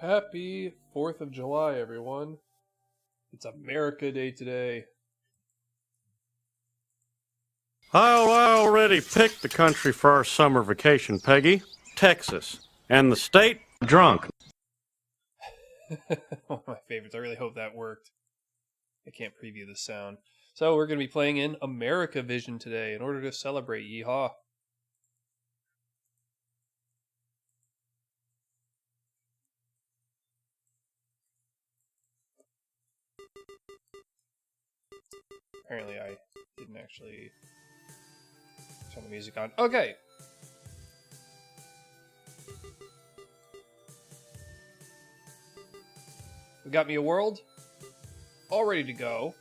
Happy 4th of July, everyone. It's America Day today. I already picked the country for our summer vacation, Peggy. Texas. And the state? Drunk. One of my favorites. I really hope that worked. I can't preview the sound. So we're going to be playing in America Vision today in order to celebrate. Yeehaw. Apparently I didn't actually turn the music on. Okay. We got me a world. All ready to go.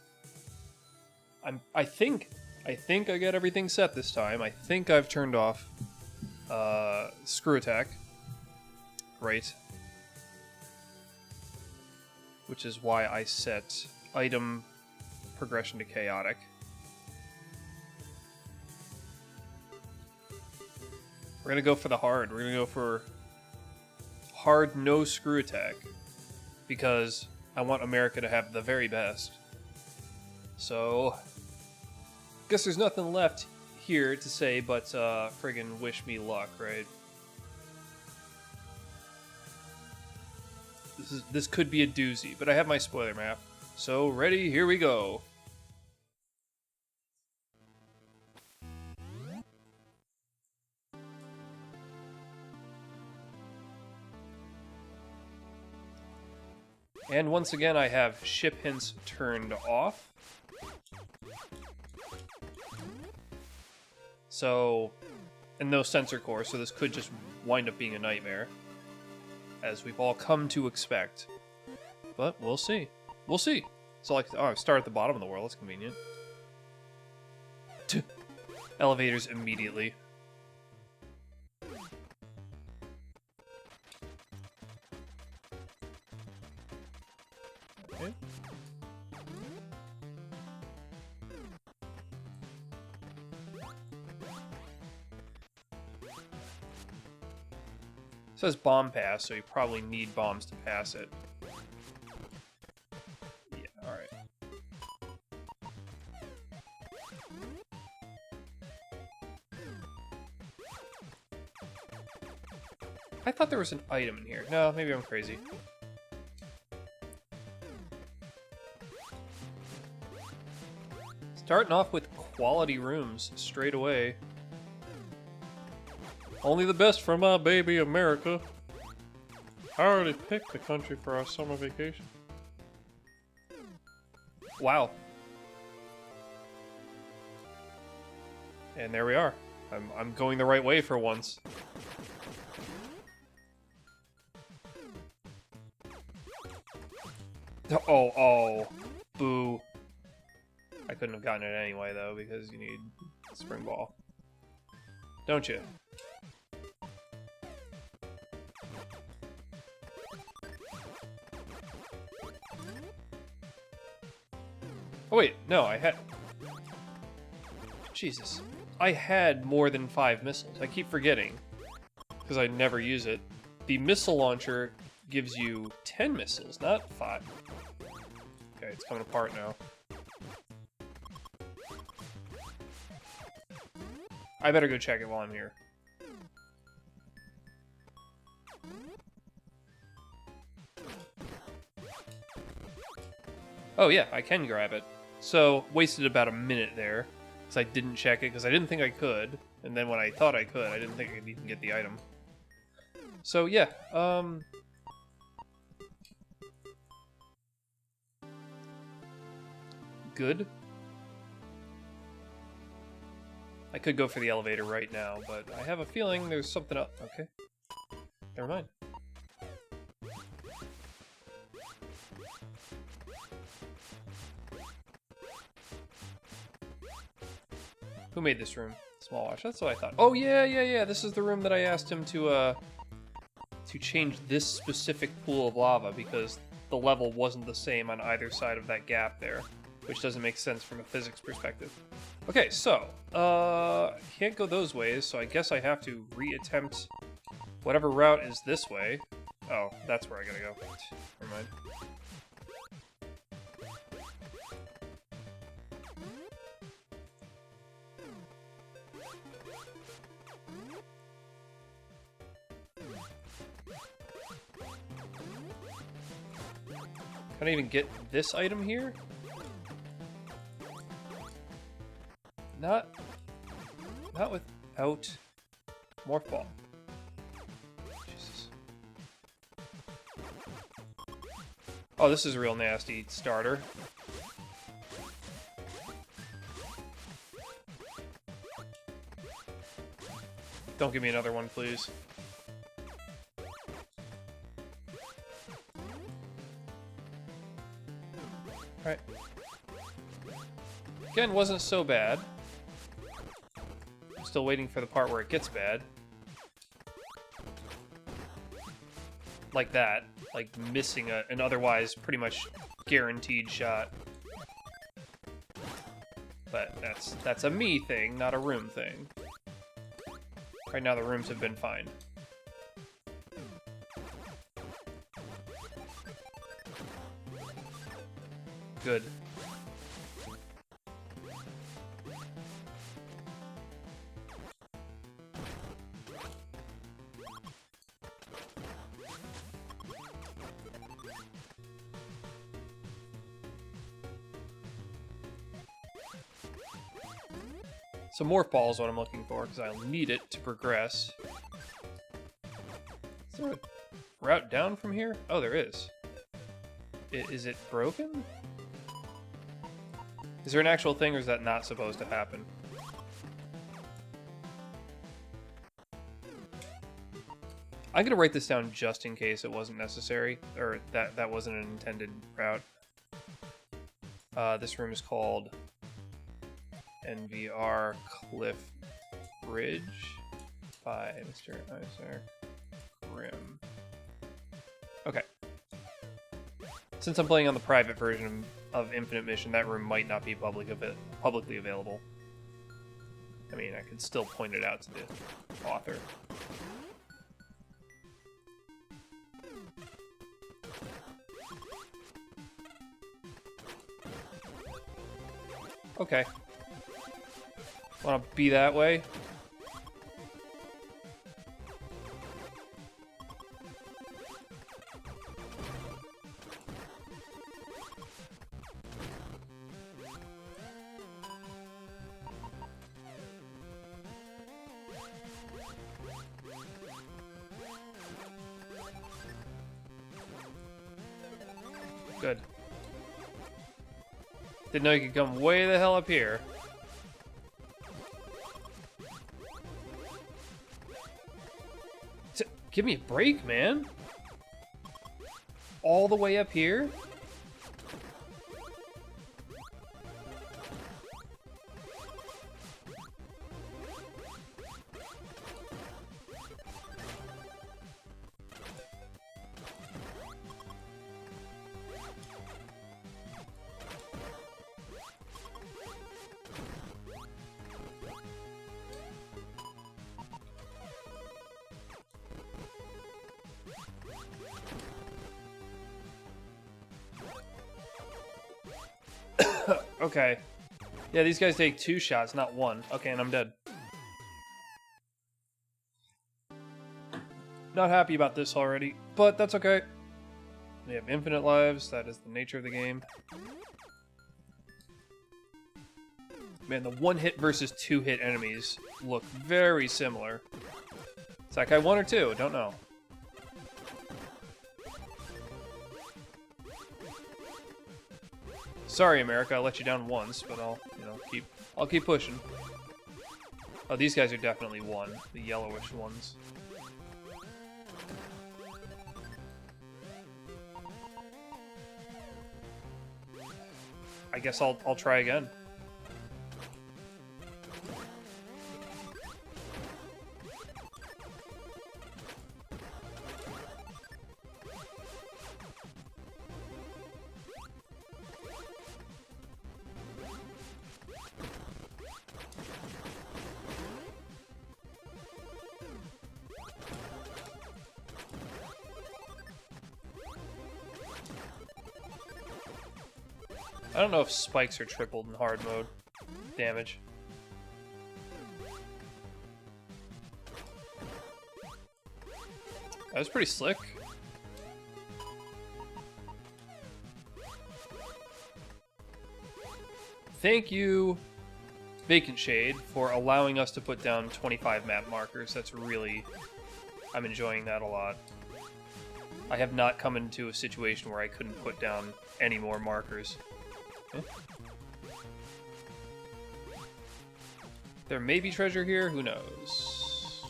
I think I got everything set this time. I think I've turned off screw attack. Right. Which is why I set item progression to chaotic. We're gonna go for the hard. We're gonna go for hard no screw attack because I want America to have the very best. So, guess there's nothing left here to say but friggin' wish me luck, right? This could be a doozy, but I have my spoiler map. So, ready, here we go. And once again, I have ship hints turned off. So, and no sensor core, so this could just wind up being a nightmare, as we've all come to expect. But we'll see. We'll see. So, like, oh, I start at the bottom of the world. That's convenient. Elevators immediately. Okay. It says bomb pass, so you probably need bombs to pass it. Yeah, alright. I thought there was an item in here. No, maybe I'm crazy. Starting off with quality rooms straight away. Only the best for my baby America. I already picked the country for our summer vacation. Wow. And there we are. I'm going the right way for once. Oh, boo. I couldn't have gotten it anyway, though, because you need spring ball. Don't you? Oh, wait. No, I had... Jesus. I had more than 5 missiles. I keep forgetting, because I never use it. The missile launcher gives you 10 missiles, not 5. Okay, it's coming apart now. I better go check it while I'm here. Oh yeah, I can grab it. So, wasted about a minute there, because I didn't check it, because I didn't think I could. And then when I thought I could, I didn't think I could even get the item. So yeah, good. I could go for the elevator right now, but I have a feeling there's something up. Okay. Never mind. Who made this room? Small Watch. That's what I thought. Oh, yeah. This is the room that I asked him to change this specific pool of lava because the level wasn't the same on either side of that gap there, which doesn't make sense from a physics perspective. Okay, so, can't go those ways, so I guess I have to reattempt whatever route is this way. Oh, that's where I gotta go. Never mind. Can I even get this item here? Not without Morph Ball. Jesus. Oh, this is a real nasty starter. Don't give me another one, please. Alright. Again, wasn't so bad. I'm still waiting for the part where it gets bad. Like that. Like missing an otherwise pretty much guaranteed shot. But that's a me thing, not a room thing. Right now the rooms have been fine. Good. So Morph Ball is what I'm looking for, because I'll need it to progress. Is there a route down from here? Oh, there is. Is it broken? Is there an actual thing, or is that not supposed to happen? I'm gonna write this down just in case it wasn't necessary, or that wasn't an intended route. This room is called NVR Cliff Bridge by Mr. Isaac Grimm. Okay. Since I'm playing on the private version of Infinite Mission, that room might not be publicly available. I mean, I could still point it out to the author. Okay. Wanna be that way? Good. Didn't know you could come way the hell up here. Give me a break, man. All the way up here? Okay. Yeah, these guys take 2 shots, not 1. Okay, and I'm dead. Not happy about this already, but that's okay. We have infinite lives, that is the nature of the game. Man, the 1-hit versus 2-hit enemies look very similar. Is that guy 1 or 2? Don't know. Sorry, America, I let you down once, but I'll keep pushing. Oh, these guys are definitely 1, the yellowish ones. I guess I'll try again. I don't know if spikes are tripled in hard mode damage. That was pretty slick. Thank you, Vacant Shade, for allowing us to put down 25 map markers. That's really... I'm enjoying that a lot. I have not come into a situation where I couldn't put down any more markers. Okay. There may be treasure here, who knows?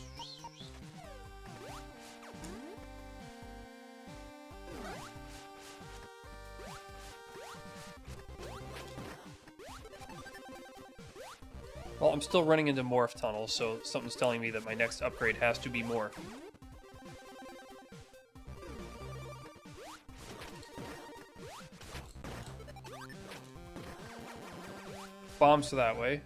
Well, I'm still running into morph tunnels, so something's telling me that my next upgrade has to be morph. Bombs to that way.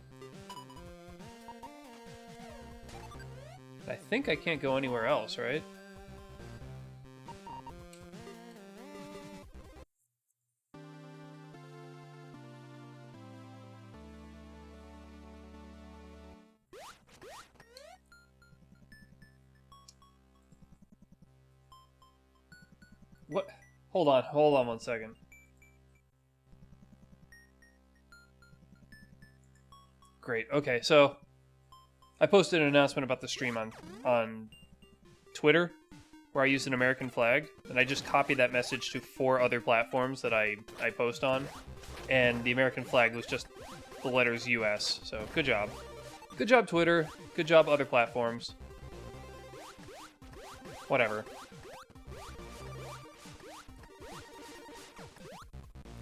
I think I can't go anywhere else, right? What? Hold on 1 second. Great. Okay, so I posted an announcement about the stream on Twitter where I used an American flag, and I just copied that message to 4 other platforms that I post on, and the American flag was just the letters US. So good job. Good job, Twitter. Good job, other platforms. Whatever.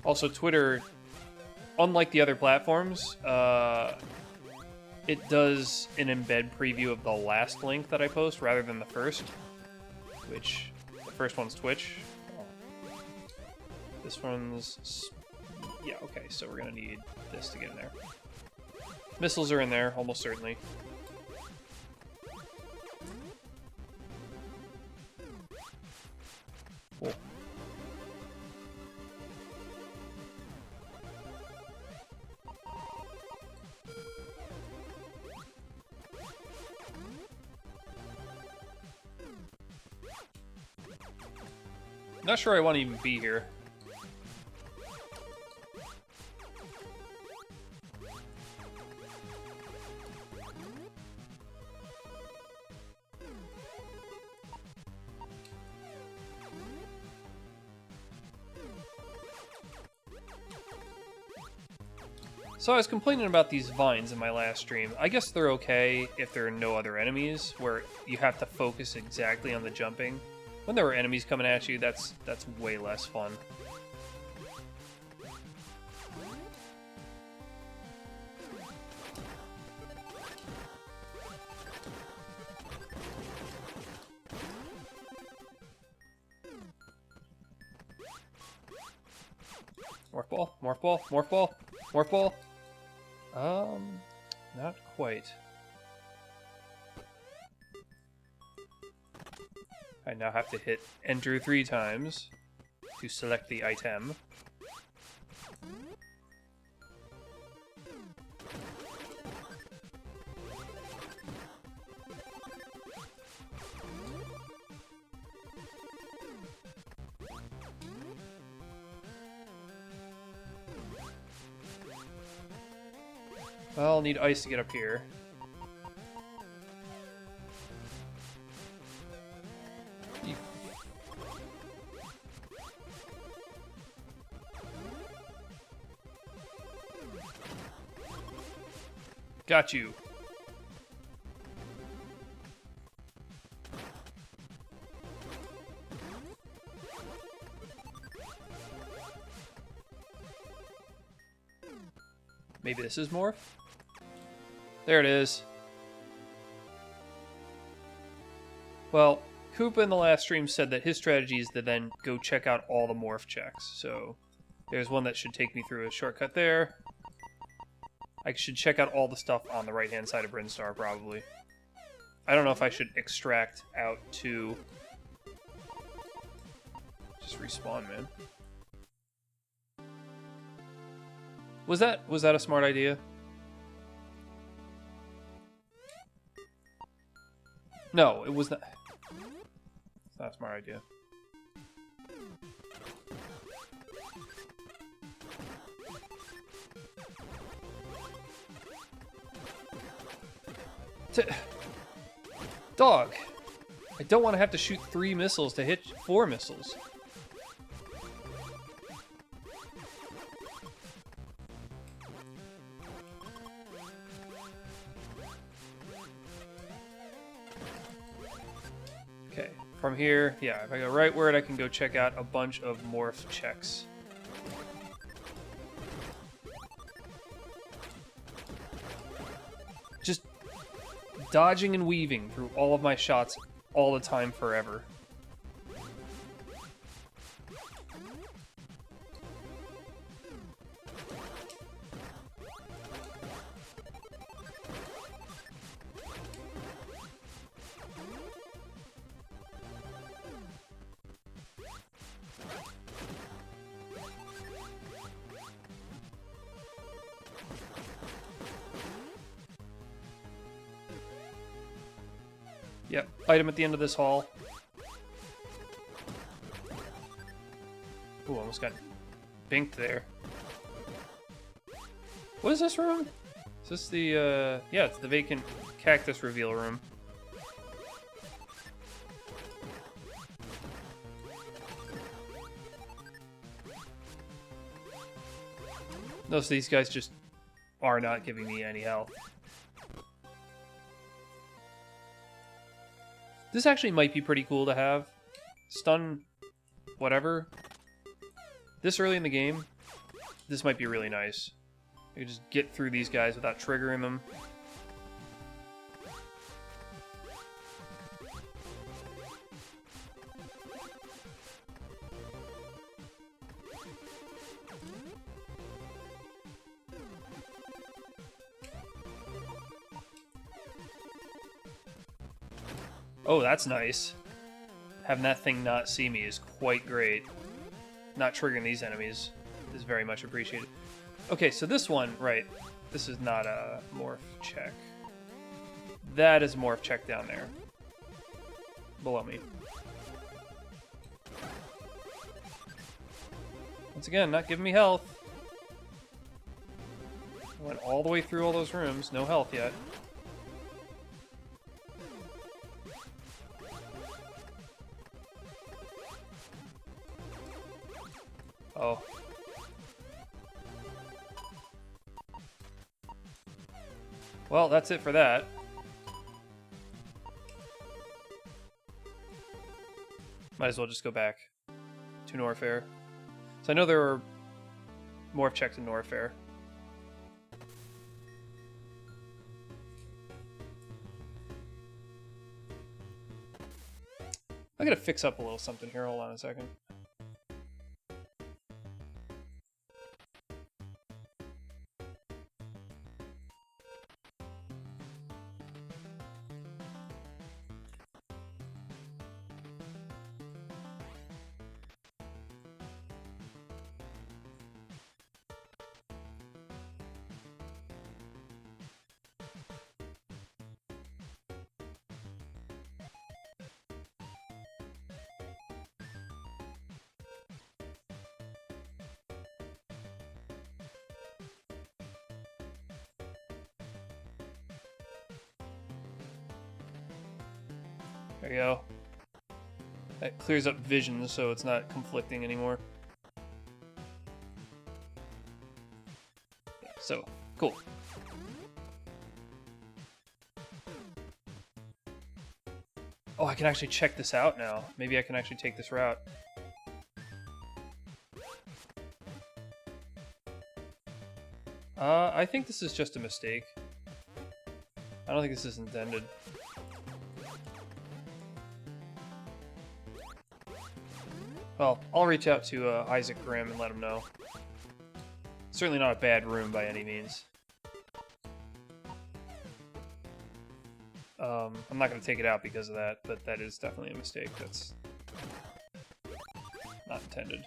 Also, Twitter, unlike the other platforms, it does an embed preview of the last link that I post rather than the first, which the first one's Twitch. This one's... yeah, okay, so we're going to need this to get in there. Missiles are in there, almost certainly. Cool. Not sure I want to even be here. So I was complaining about these vines in my last stream. I guess they're okay if there are no other enemies, where you have to focus exactly on the jumping. When there were enemies coming at you, that's way less fun. Morph ball, morph ball, morph ball, morph ball. Not quite. I now have to hit enter 3 times to select the item. Well, I'll need ice to get up here. Got you. Maybe this is morph? There it is. Well, Koopa in the last stream said that his strategy is to then go check out all the morph checks. So there's one that should take me through a shortcut there. I should check out all the stuff on the right-hand side of Brinstar, probably. I don't know if I should extract out to... Just respawn, man. Was that a smart idea? No, it was not. It's not a smart idea. Dog! I don't want to have to shoot 3 missiles to hit 4 missiles. Okay, from here, yeah, if I go rightward, I can go check out a bunch of morph checks. Just dodging and weaving through all of my shots all the time forever. Yep, item at the end of this hall. Ooh, almost got binked there. What is this room? Is this the, yeah, it's the vacant cactus reveal room. Notice these guys just are not giving me any health. This actually might be pretty cool to have. Stun whatever. This early in the game, this might be really nice. I can just get through these guys without triggering them. Oh, that's nice. Having that thing not see me is quite great. Not triggering these enemies is very much appreciated. Okay, so this one, right, this is not a morph check. That is a morph check down there. Below me. Once again, not giving me health. I went all the way through all those rooms, no health yet. Oh. Well, that's it for that. Might as well just go back to Norfair. So I know there were morph checks in Norfair. I gotta fix up a little something here. Hold on a second. There you go. That clears up vision so it's not conflicting anymore. Yeah, so, cool. Oh, I can actually check this out now. Maybe I can actually take this route. I think this is just a mistake. I don't think this is intended. Well, I'll reach out to Isaac Grimm and let him know. Certainly not a bad room by any means. I'm not going to take it out because of that, but that is definitely a mistake. That's not intended.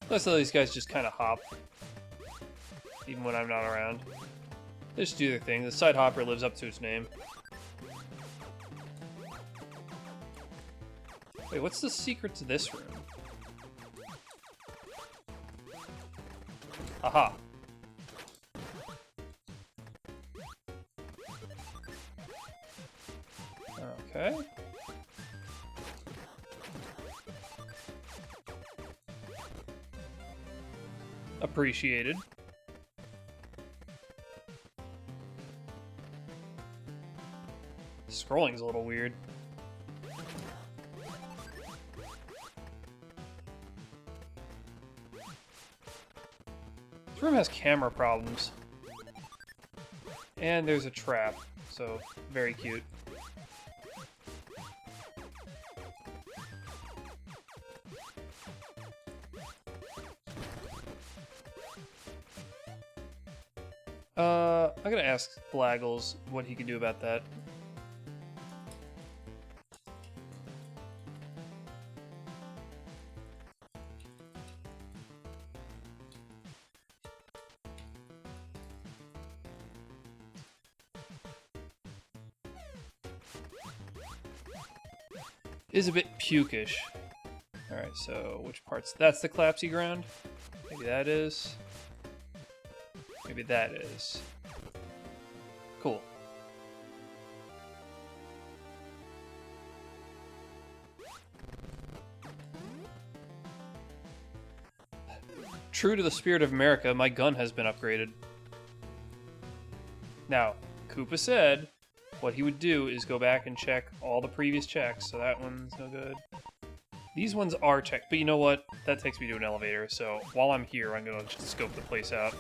Most of these guys just kind of hop, even when I'm not around. They just do their thing. The side hopper lives up to its name. Wait, what's the secret to this room? Aha. Okay. Appreciated. Scrolling's a little weird. This room has camera problems. And there's a trap, so very cute. I'm gonna ask Blaggles what he can do about that. Is a bit pukish. Alright, so which parts? That's the collapsy ground? Maybe that is. Maybe that is. Cool. True to the spirit of America, my gun has been upgraded. Now, Koopa said what he would do is go back and check all the previous checks, so that one's no good. These ones are checked, but you know what? That takes me to an elevator, so while I'm here, I'm gonna just scope the place out.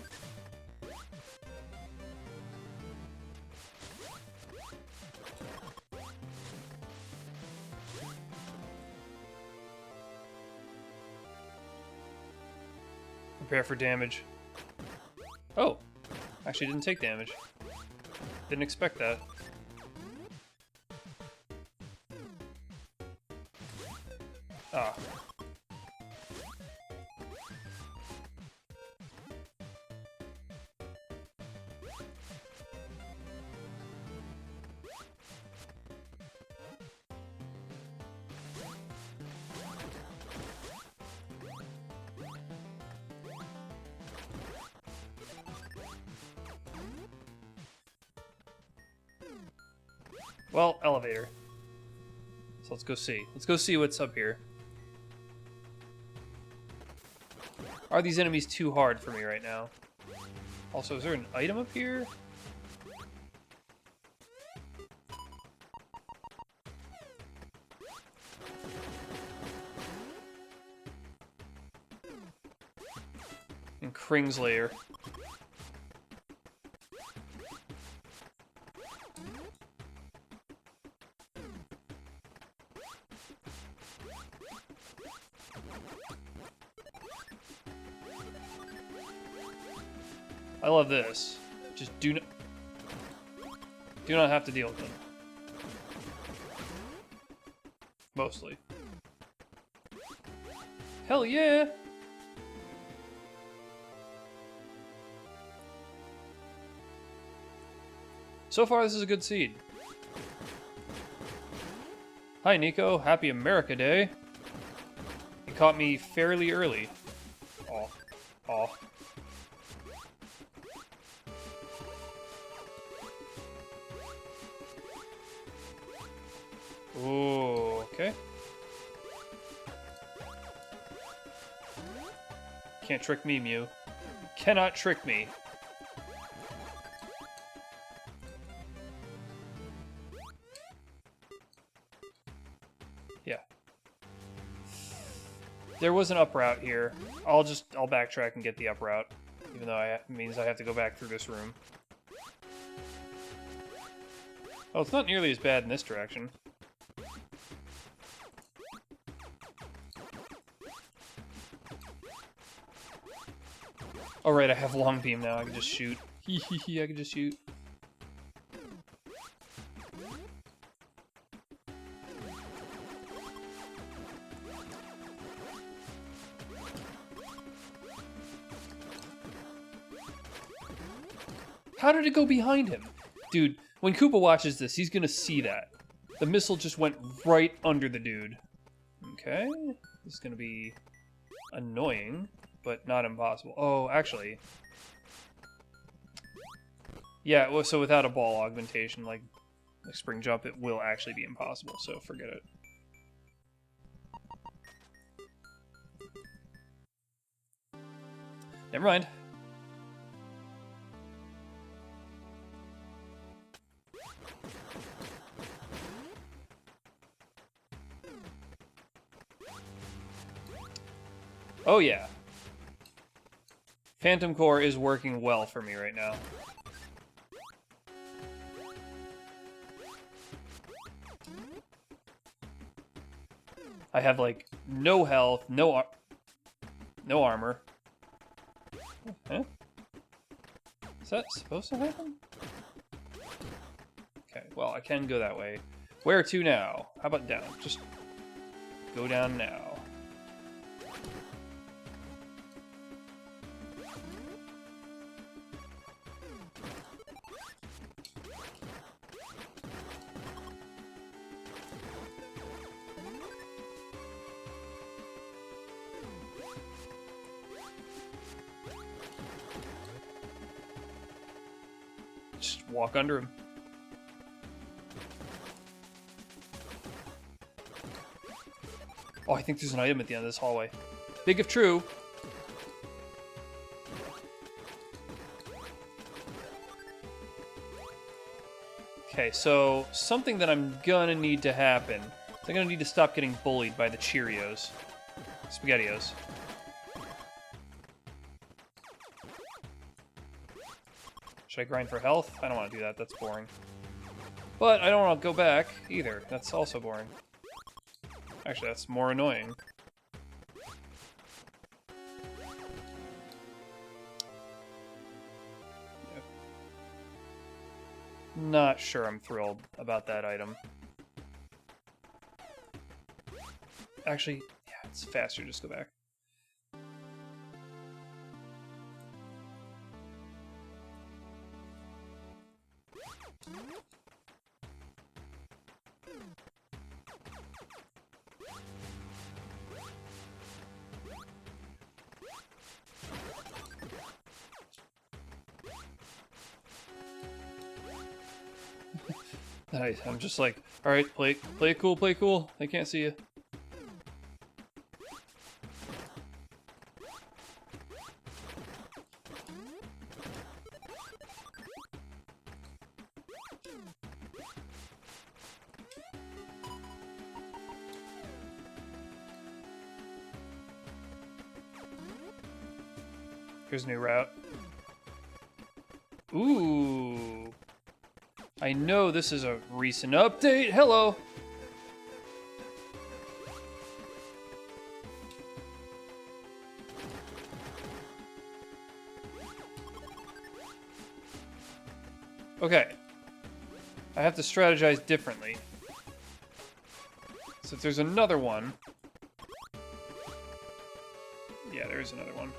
Prepare for damage. Oh! Actually didn't take damage. Didn't expect that. Ah. Well, elevator. So let's go see. Let's go see what's up here. Are these enemies too hard for me right now? Also, is there an item up here? In Kring's lair. I love this. Just do not have to deal with them. Mostly. Hell yeah! So far, this is a good seed. Hi, Nico. Happy America Day. You caught me fairly early. Aw. Aw. Ooh, okay. Can't trick me, Mew. Cannot trick me. Yeah. There was an up route here. I'll backtrack and get the up route, even though it means I have to go back through this room. Oh, it's not nearly as bad in this direction. Oh right, I have long beam now. I can just shoot. I can just shoot. How did it go behind him? Dude, when Koopa watches this, he's gonna see that. The missile just went right under the dude. Okay. This is gonna be annoying, but not impossible. Oh, actually. Yeah, well, so without a ball augmentation, like spring jump, it will actually be impossible, so forget it. Never mind. Oh yeah. Phantom Core is working well for me right now. I have like no health, no armor. Huh? Is that supposed to happen? Okay, well, I can go that way. Where to now? How about down? Just go down now. Just walk under him. Oh, I think there's an item at the end of this hallway. Big if true. Okay, so something that I'm gonna need to happen is I'm gonna need to stop getting bullied by the Cheerios. SpaghettiOs. Should I grind for health? I don't want to do that, that's boring. But I don't want to go back either, that's also boring. Actually, that's more annoying. Yep. Not sure I'm thrilled about that item. Actually, yeah, it's faster, just go back. Nice. I'm just like, all right, play it cool, play it cool. They can't see you. Here's a new route. Ooh. I know this is a recent update. Hello. Okay. I have to strategize differently. So if there's another one... Yeah, there's another one.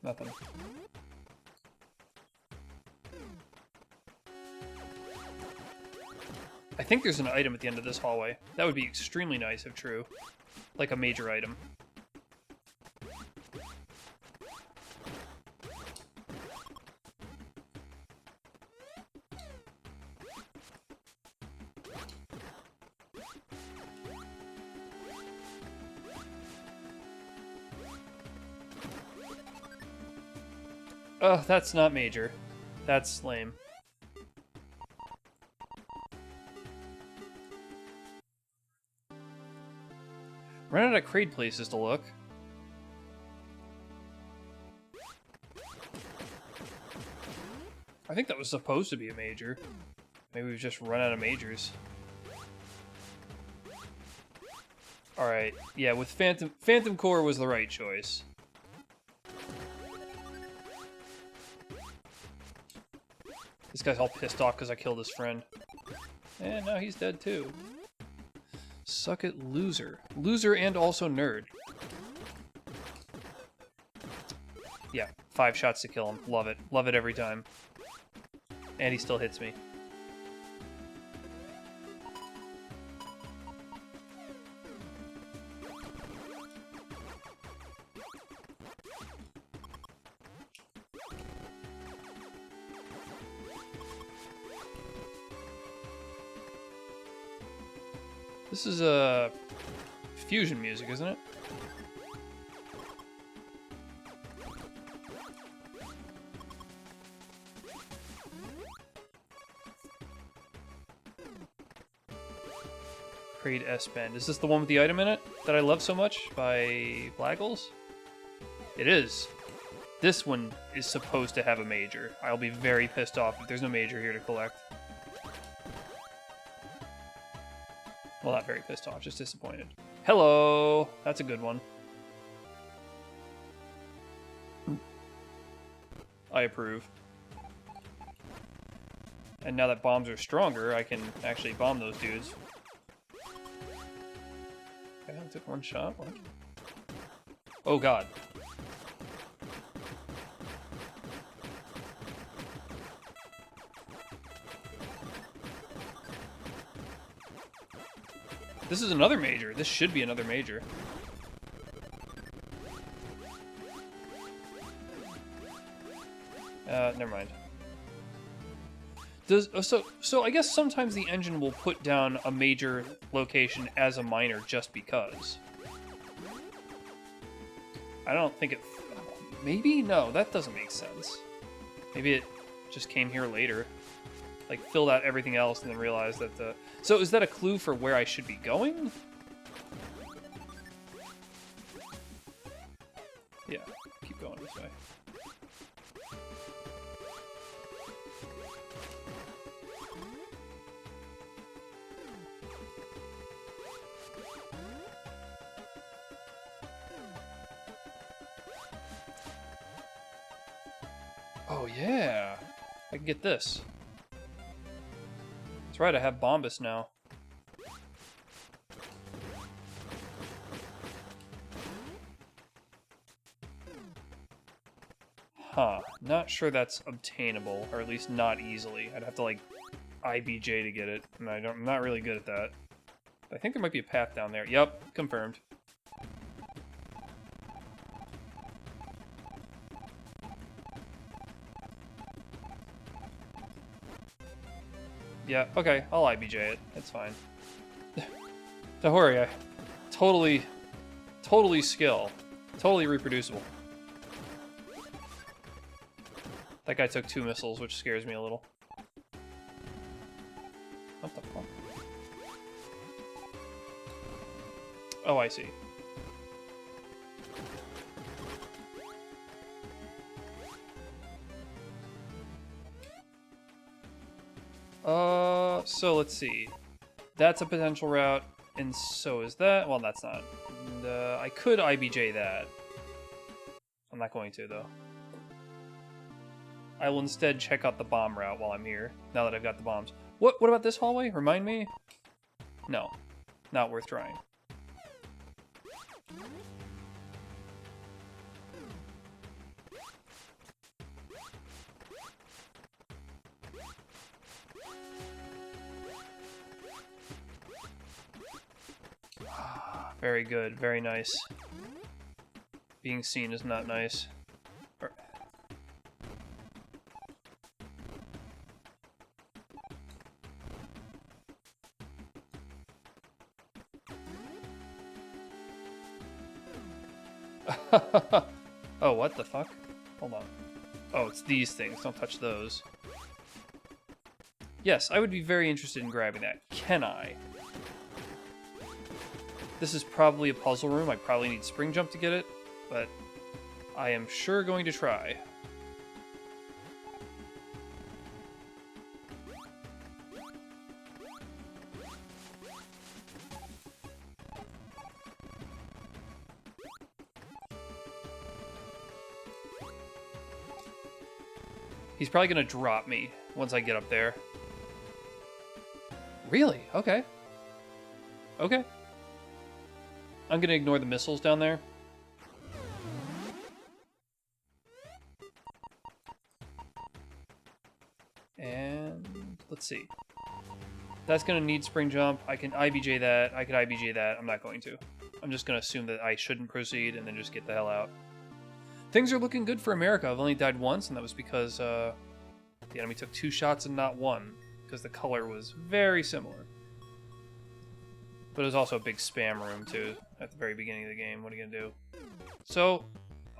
Nothing. I think there's an item at the end of this hallway. That would be extremely nice if true. Like a major item. Oh, that's not major. That's lame. Ran out of crate places to look. I think that was supposed to be a major. Maybe we've just run out of majors. Alright, yeah, with Phantom Core was the right choice. This guy's all pissed off because I killed his friend. And now he's dead too. Suck it, loser. Loser and also nerd. Yeah, 5 shots to kill him. Love it. Love it every time. And he still hits me. This is a fusion music, isn't it? Create S-Bend. Is this the one with the item in it that I love so much by Blaggles? It is. This one is supposed to have a major. I'll be very pissed off if there's no major here to collect. Well, not very pissed off, just disappointed. Hello! That's a good one. I approve. And now that bombs are stronger, I can actually bomb those dudes. Okay, I took one shot. What? Oh god. This is another major. This should be another major. Never mind. So I guess sometimes the engine will put down a major location as a minor just because. I don't think it... Maybe? No, that doesn't make sense. Maybe it just came here later. Like, filled out everything else and then realized that the... So is that a clue for where I should be going? Yeah, keep going this way. Oh yeah, I can get this. That's right, I have Bombus now. Huh, not sure that's obtainable, or at least not easily. I'd have to like IBJ to get it, and I'm not really good at that. I think there might be a path down there. Yep, confirmed. Yeah, okay, I'll IBJ it. It's fine. Don't worry, I totally skill. Totally reproducible. That guy took 2 missiles, which scares me a little. What the fuck? Oh, I see. So let's see. That's a potential route, and so is that. Well, that's not. And, I could IBJ that. I'm not going to, though. I will instead check out the bomb route while I'm here, now that I've got the bombs. What about this hallway? Remind me? No. Not worth trying. Very good, very nice. Being seen is not nice. Oh, what the fuck? Hold on. Oh, it's these things. Don't touch those. Yes, I would be very interested in grabbing that. Can I? This is probably a puzzle room. I probably need spring jump to get it, but I am sure going to try. He's probably going to drop me once I get up there. Really? Okay. Okay. I'm going to ignore the missiles down there. And let's see. That's going to need spring jump. I can IBJ that. I could IBJ that. I'm not going to. I'm just going to assume that I shouldn't proceed and then just get the hell out. Things are looking good for America. I've only died once, and that was because the enemy took 2 shots and not 1, because the color was very similar. But it was also a big spam room, too, at the very beginning of the game. What are you going to do? So,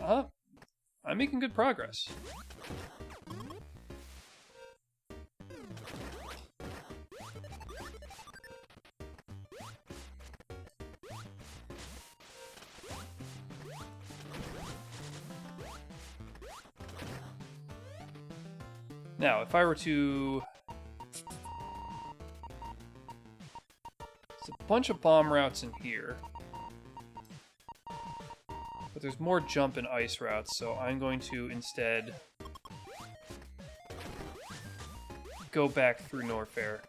I'm making good progress. Now, if I were to... There's a bunch of bomb routes in here. But there's more jump and ice routes, so I'm going to instead go back through Norfair.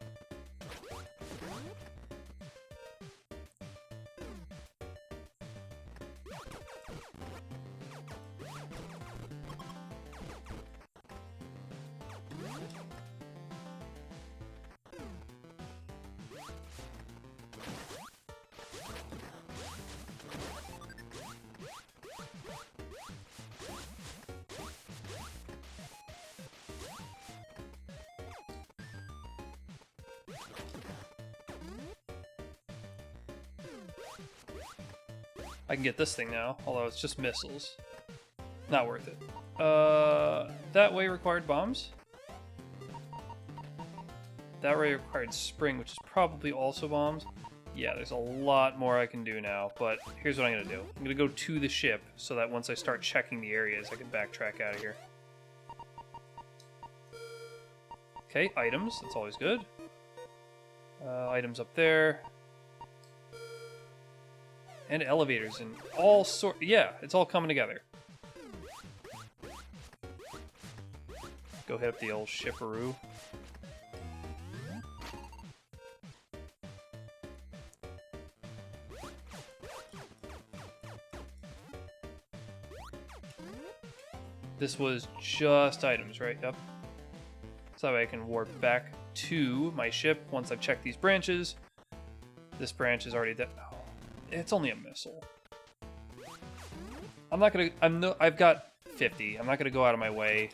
I can get this thing now, although it's just missiles. Not worth it. That way required bombs. That way required spring, which is probably also bombs. Yeah, there's a lot more I can do now, but here's what I'm going to do. I'm going to go to the ship so that once I start checking the areas, I can backtrack out of here. Okay, items. That's always good. Items up there. And elevators and all sort. Yeah, it's all coming together. Go hit up the old shipperoo. This was just items, right? Yep. So that way I can warp back to my ship once I've checked these branches. This branch is already dead. Oh, it's only a missile. I'm not gonna. I've got 50. I'm not gonna go out of my way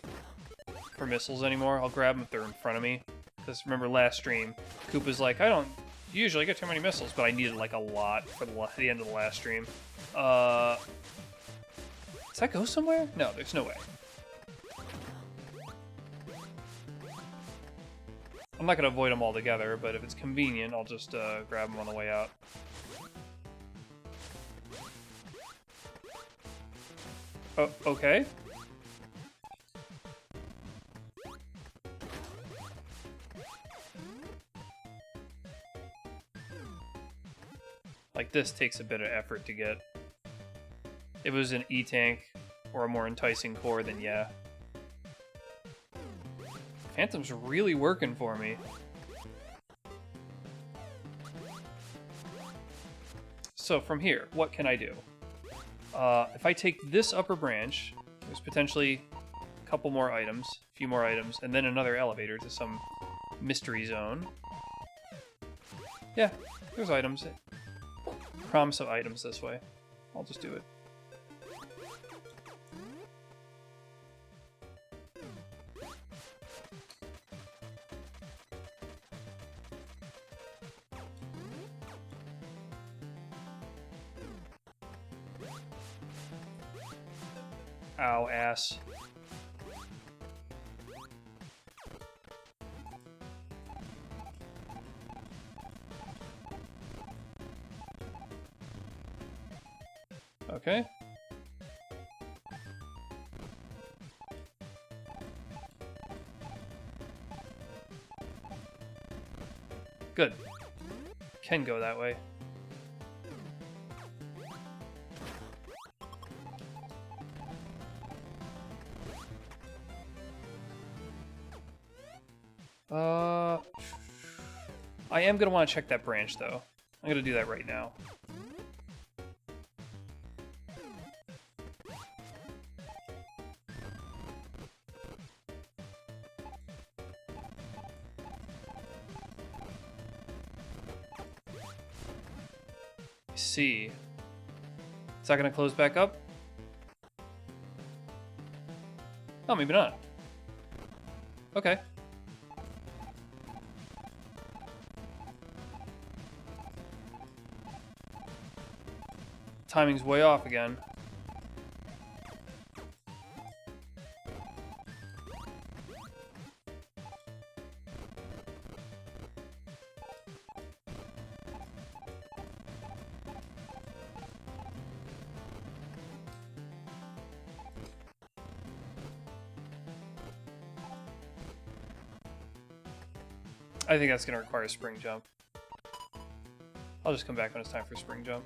for missiles anymore. I'll grab them if they're in front of me. Because remember last stream, Koopa's like, I don't usually get too many missiles, but I needed like a lot for the end of the last stream. Does that go somewhere? No, there's no way. I'm not going to avoid them altogether, but if it's convenient, I'll just grab them on the way out. Oh, okay. Like, this takes a bit of effort to get. If it was an E-Tank or a more enticing core, then yeah. Phantom's really working for me. So from here, what can I do? If I take this upper branch, there's potentially a couple more items, a few more items, and then another elevator to some mystery zone. Yeah, there's items. Promise of items this way. I'll just do it. Ow, ass. Okay. Good. Can go that way. I am going to want to check that branch, though. I'm going to do that right now. See. Is that going to close back up? Oh, maybe not. Okay. Timing's way off again. I think that's going to require a spring jump. I'll just come back when it's time for spring jump.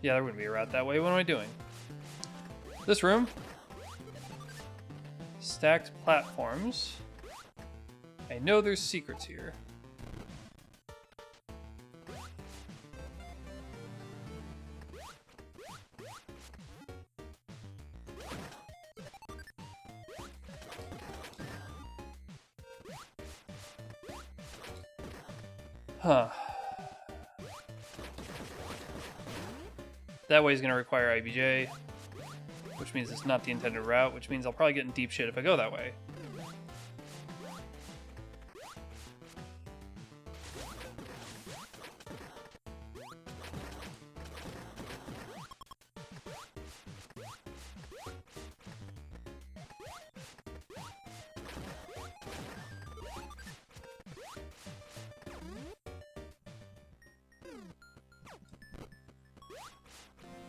Yeah, there wouldn't be a route that way. What am I doing? This room? Stacked platforms. I know there's secrets here. Huh. That way is going to require IBJ, which means it's not the intended route, which means I'll probably get in deep shit if I go that way.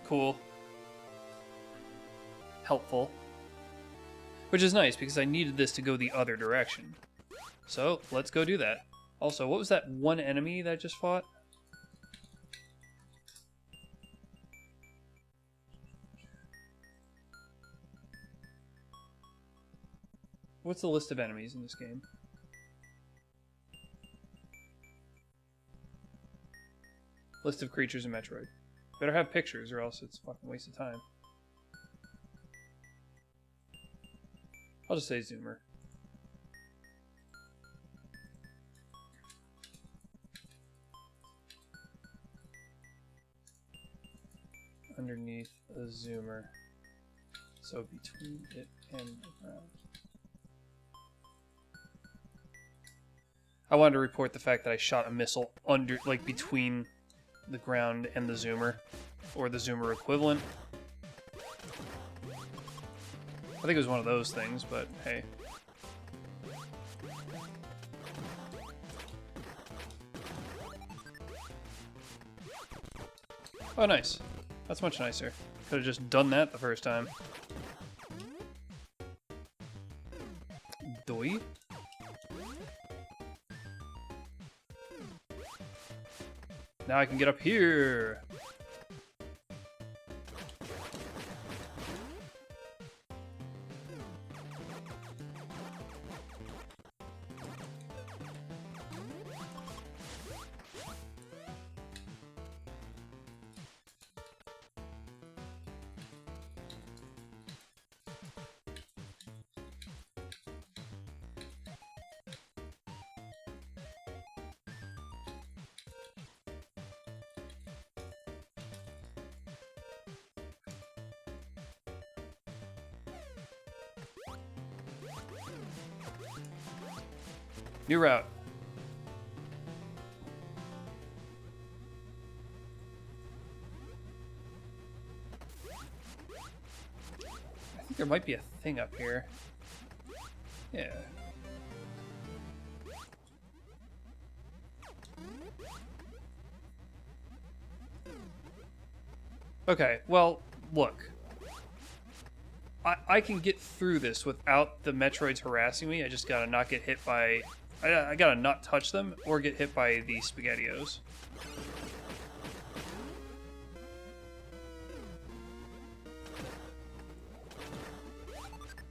Cool. Helpful. Which is nice, because I needed this to go the other direction. So, let's go do that. Also, what was that one enemy that I just fought? What's the list of enemies in this game? List of creatures in Metroid. Better have pictures or else it's a fucking waste of time. I'll just say Zoomer. Underneath a Zoomer. So between it and the ground. I wanted to report the fact that I shot a missile under, like, between the ground and the Zoomer, or the Zoomer equivalent. I think it was one of those things, but hey. Oh, nice. That's much nicer. Could have just done that the first time. Doi? Now I can get up here. New route. I think there might be a thing up here. Yeah. Okay, well, look. I can get through this without the Metroids harassing me. I just gotta not get hit by... I gotta not touch them or get hit by the SpaghettiOs.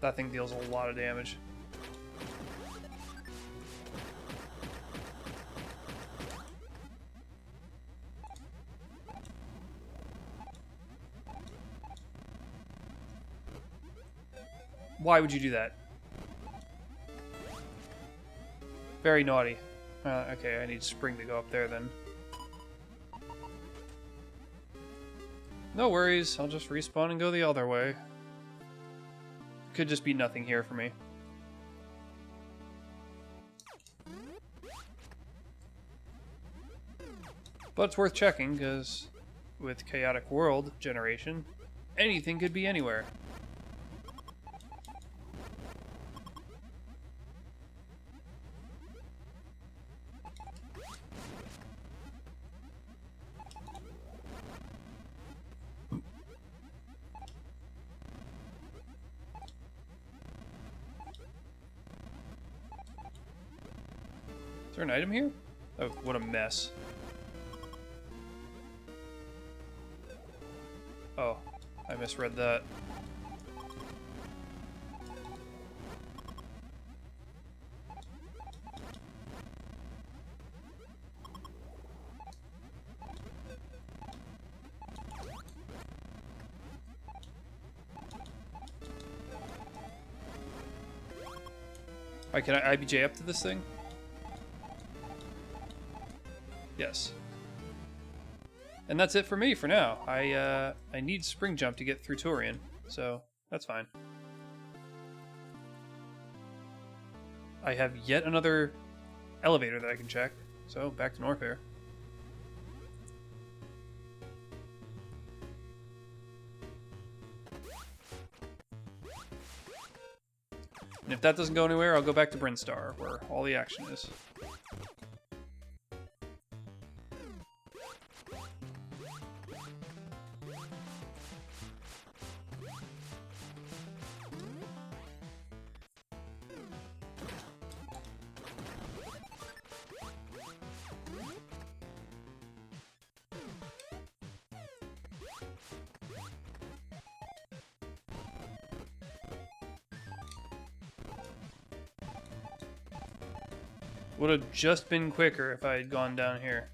That thing deals a lot of damage. Why would you do that? Very naughty. Okay, I need Spring to go up there then. No worries, I'll just respawn and go the other way. Could just be nothing here for me. But it's worth checking, because with Chaotic World generation, anything could be anywhere. Is there an item here? Oh, what a mess. Oh, I misread that. Alright, can I IBJ up to this thing? Yes. And that's it for me for now. I need Spring Jump to get through Turian, so that's fine. I have yet another elevator that I can check, so back to Norfair. And if that doesn't go anywhere, I'll go back to Brinstar, where all the action is. Would have just been quicker if I had gone down here.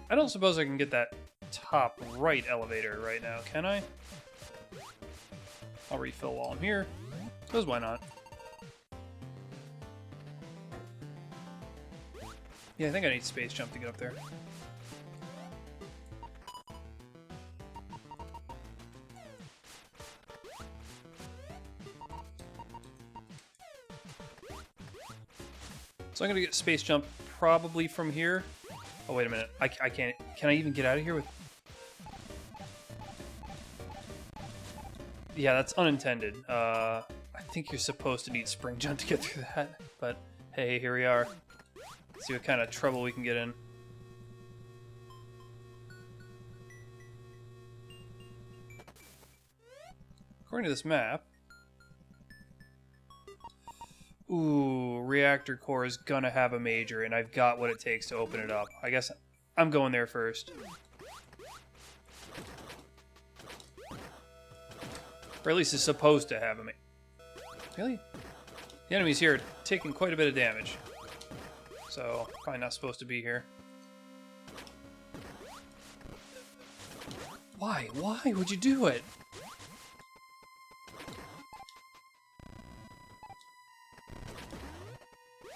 I don't suppose I can get that top right elevator right now, can I? I'll refill while I'm here, because why not? Yeah, I think I need Space Jump to get up there. So I'm gonna get Space Jump probably from here. Oh, wait a minute. I can't... Can I even get out of here with... Yeah, that's unintended. I think you're supposed to need Spring Jump to get through that. But, hey, here we are. Let's see what kind of trouble we can get in. According to this map... Ooh, Reactor Core is gonna have a major, and I've got what it takes to open it up. I guess I'm going there first. Or at least it's supposed to have a major. Really? The enemies here are taking quite a bit of damage. So, probably not supposed to be here. Why? Why would you do it?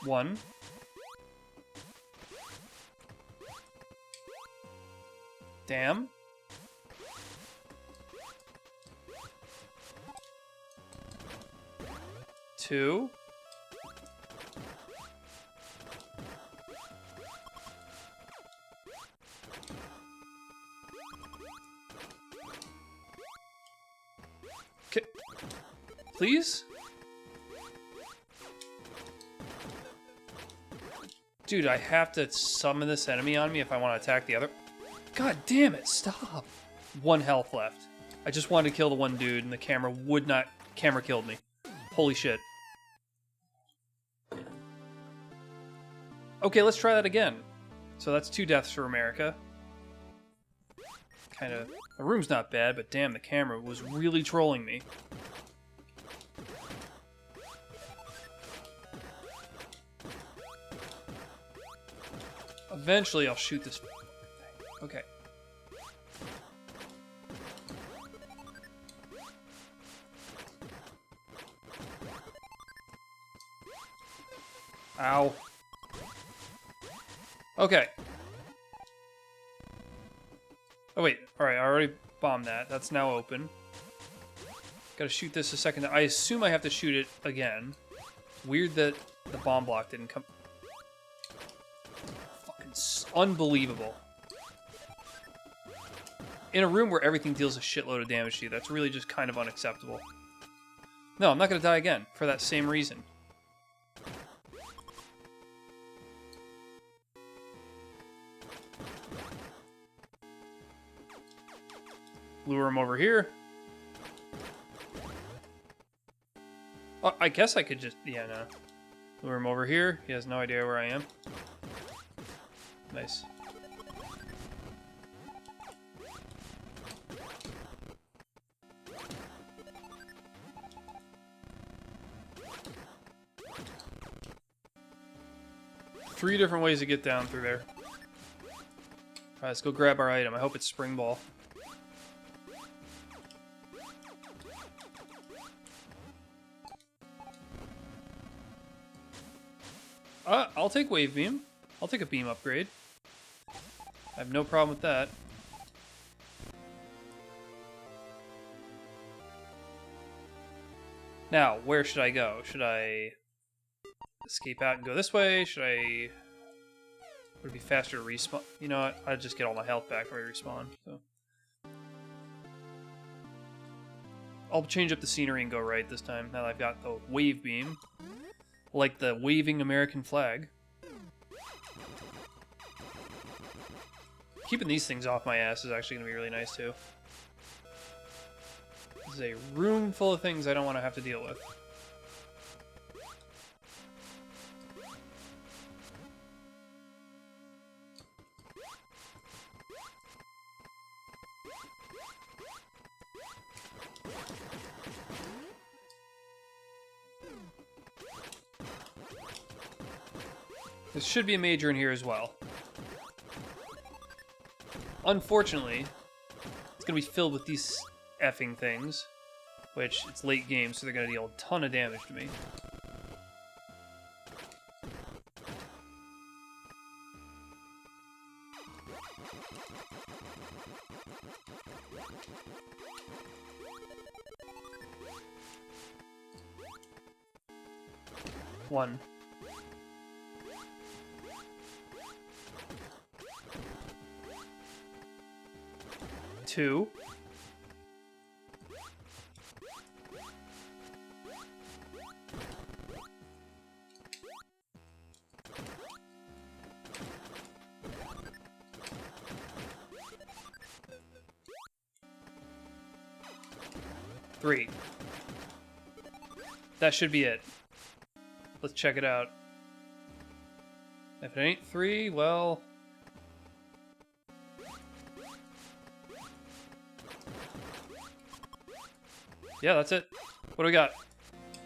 One. Damn. 2. Okay. Please? Dude, I have to summon this enemy on me if I want to attack the other. God damn it, stop. 1 health left. I just wanted to kill the one dude and the camera would not... Camera killed me. Holy shit. Okay, let's try that again. So that's 2 deaths for America. Kind of... The room's not bad, but damn, the camera was really trolling me. Eventually, I'll shoot this thing. Okay. Ow. Okay. Oh, wait. Alright, I already bombed that. That's now open. Gotta shoot this a second. I assume I have to shoot it again. Weird that the bomb block didn't come... Unbelievable. In a room where everything deals a shitload of damage to you, that's really just kind of unacceptable. No, I'm not going to die again, for that same reason. Lure him over here. Oh, I guess I could just... Yeah, no. Lure him over here. He has no idea where I am. Nice. Three different ways to get down through there. Alright, let's go grab our item. I hope it's Spring Ball. I'll take Wave Beam. I'll take a beam upgrade. I have no problem with that. Now, where should I go? Should I escape out and go this way? Should I... Would it be faster to respawn? You know what? I'd just get all my health back when I respawn. So. I'll change up the scenery and go right this time, now that I've got the wave beam. Like the waving American flag. Keeping these things off my ass is actually going to be really nice, too. This is a room full of things I don't want to have to deal with. There should be a major in here as well. Unfortunately, it's going to be filled with these effing things, which it's late game, so they're going to deal a ton of damage to me. One. Two. Three. That should be it. Let's check it out. If it ain't 3, well... Yeah, that's it. What do we got?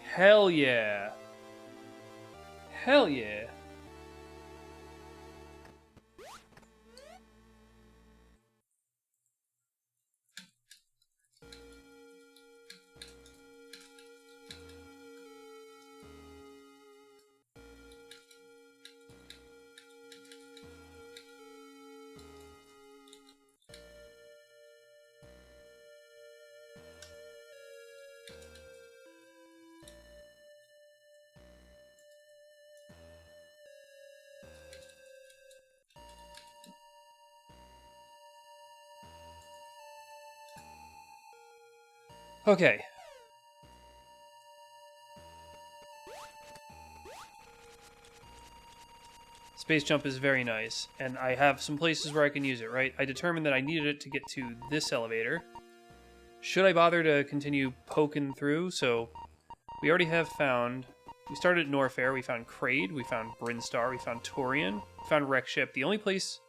Hell yeah. Hell yeah. Okay. Space jump is very nice, and I have some places where I can use it, right? I determined that I needed it to get to this elevator. Should I bother to continue poking through? So, we already have found... We started at Norfair, we found Kraid, we found Brinstar, we found Torian, we found Wreck Ship. The only place...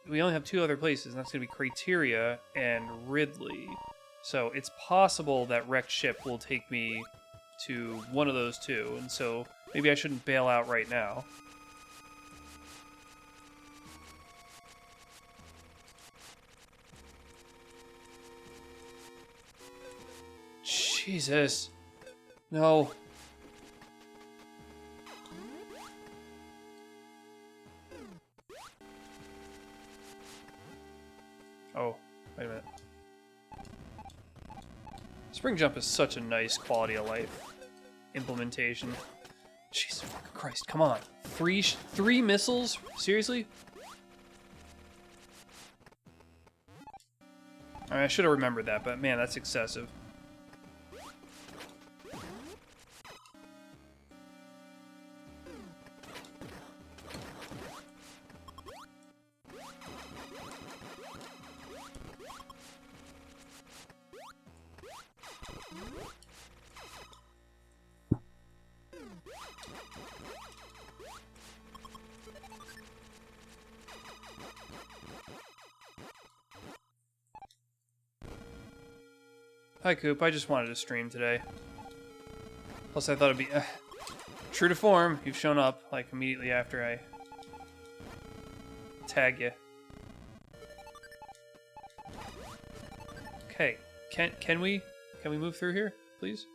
We only have 2 other places, and that's going to be Crateria and Ridley. So, it's possible that Wreck Ship will take me to one of those 2, and so maybe I shouldn't bail out right now. Jesus. No. Oh, wait a minute. Spring jump is such a nice quality of life implementation. Jesus fucking Christ, come on. 3 missiles? Seriously? I mean, I should have remembered that, but man, that's excessive. Hi, Coop. I just wanted to stream today. Plus, I thought it'd be... true to form, you've shown up, like, immediately after I... tag you. Okay. Can we move through here, please?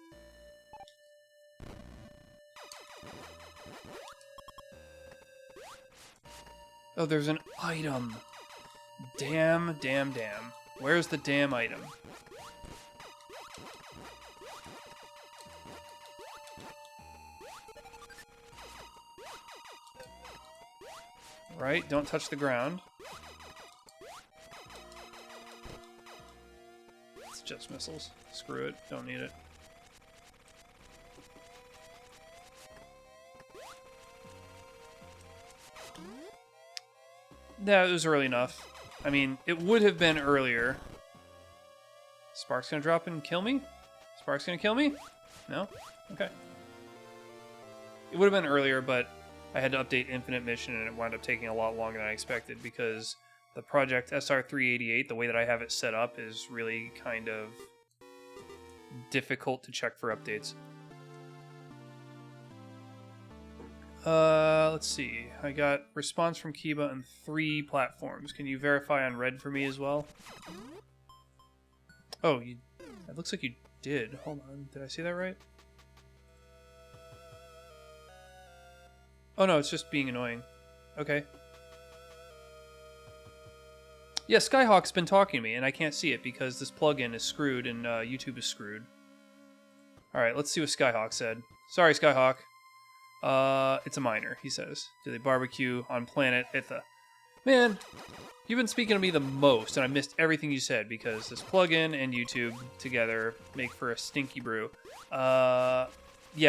Oh, there's an item. Damn. Where's the damn item? Right, don't touch the ground. It's just missiles. Screw it, don't need it. Yeah, it was early enough. I mean, it would have been earlier. Spark's gonna drop and kill me? Spark's gonna kill me? No? Okay. It would have been earlier, but I had to update Infinite Mission, and it wound up taking a lot longer than I expected because the project SR388, the way that I have it set up, is really kind of difficult to check for updates. Let's see. I got response from Kiba on 3 platforms. Can you verify on red for me as well? Oh, it looks like you did. Hold on. Did I see that right? Oh no, it's just being annoying. Okay. Yeah, Skyhawk's been talking to me, and I can't see it because this plugin is screwed and YouTube is screwed. Alright, let's see what Skyhawk said. Sorry, Skyhawk. It's a minor, he says. Do they barbecue on planet Itha? Man, you've been speaking to me the most, and I missed everything you said because this plugin and YouTube together make for a stinky brew. Yeah,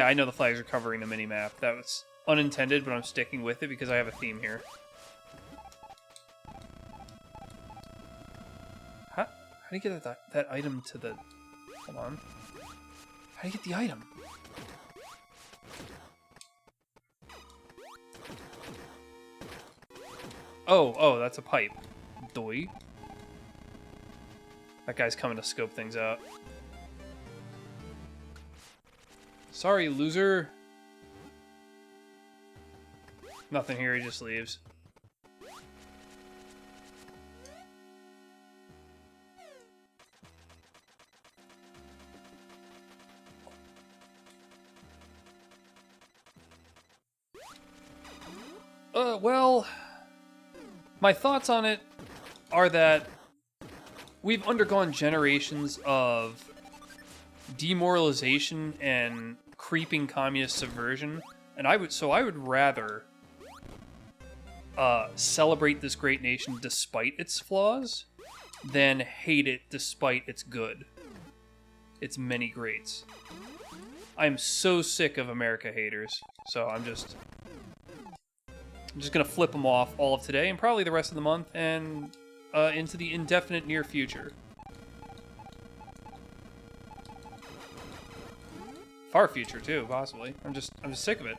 I know the flags are covering the minimap. That was unintended, but I'm sticking with it because I have a theme here. How do you get that item to the... Hold on. How do you get the item? Oh, that's a pipe. Doi. That guy's coming to scope things out. Sorry, loser. Nothing here, he just leaves. Well, my thoughts on it are that we've undergone generations of demoralization and creeping communist subversion, and I would rather celebrate this great nation despite its flaws than hate it despite its good. its many greats. I'm so sick of America haters, so I'm just gonna flip them off all of today and probably the rest of the month and into the indefinite near future. Far future too, possibly. I'm just sick of it.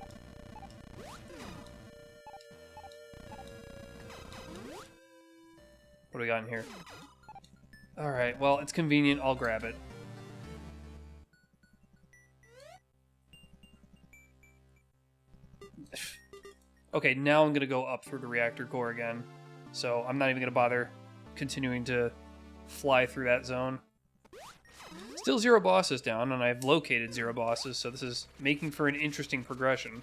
What do we got in here? Alright, well, it's convenient. I'll grab it. Okay, now I'm going to go up through the reactor core again. So I'm not even going to bother continuing to fly through that zone. Still 0 bosses down, and I've located 0 bosses, so this is making for an interesting progression.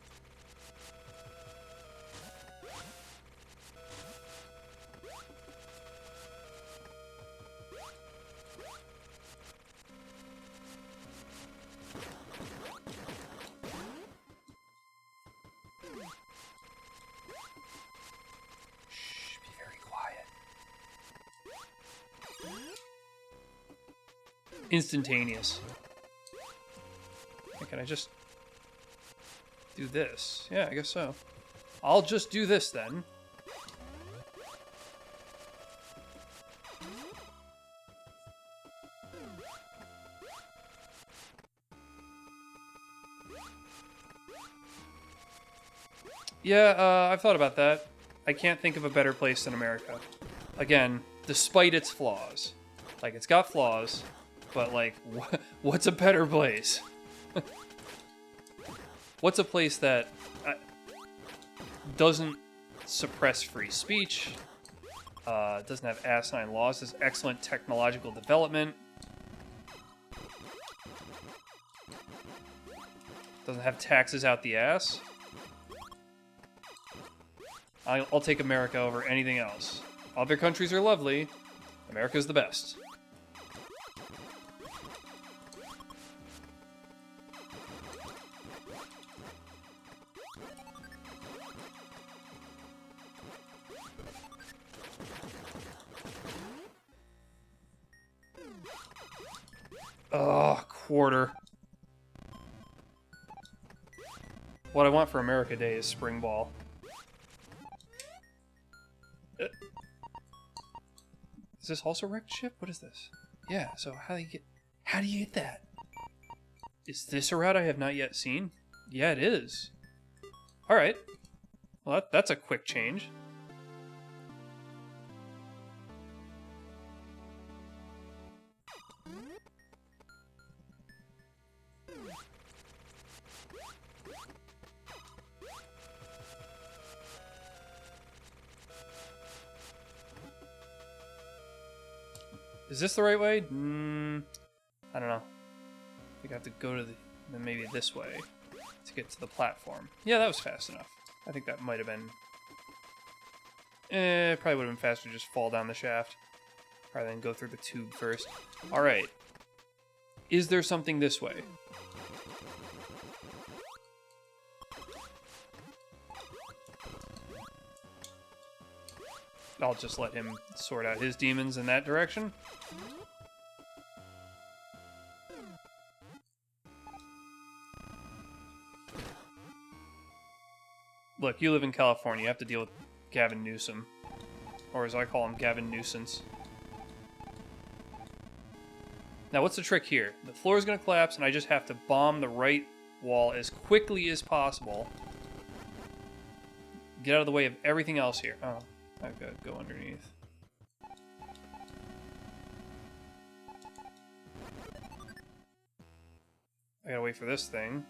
Instantaneous. Okay, can I just do this? Yeah, I guess so. I'll just do this then. Yeah, I've thought about that. I can't think of a better place than America. Again, despite its flaws. Like, it's got flaws. But, like, what's a better place? What's a place that doesn't suppress free speech, doesn't have asinine laws, has excellent technological development, doesn't have taxes out the ass? I'll take America over anything else. Other countries are lovely. America's the best. Oh, quarter. What I want for America Day is Spring Ball. Is this also wrecked ship? What is this? Yeah, so how do you get that? Is this a route I have not yet seen? Yeah, it is. Alright. Well, that's a quick change. Is this the right way? I don't know. I think I have to go to then maybe this way to get to the platform. Yeah, that was fast enough. I think that might have been... probably would have been faster to just fall down the shaft. Rather than go through the tube first. Alright. Is there something this way? I'll just let him sort out his demons in that direction. Look, you live in California. You have to deal with Gavin Newsom. Or as I call him, Gavin Nuisance. Now, what's the trick here? The floor is going to collapse, and I just have to bomb the right wall as quickly as possible. Get out of the way of everything else here. Oh. I've got to go underneath. I gotta wait for this thing.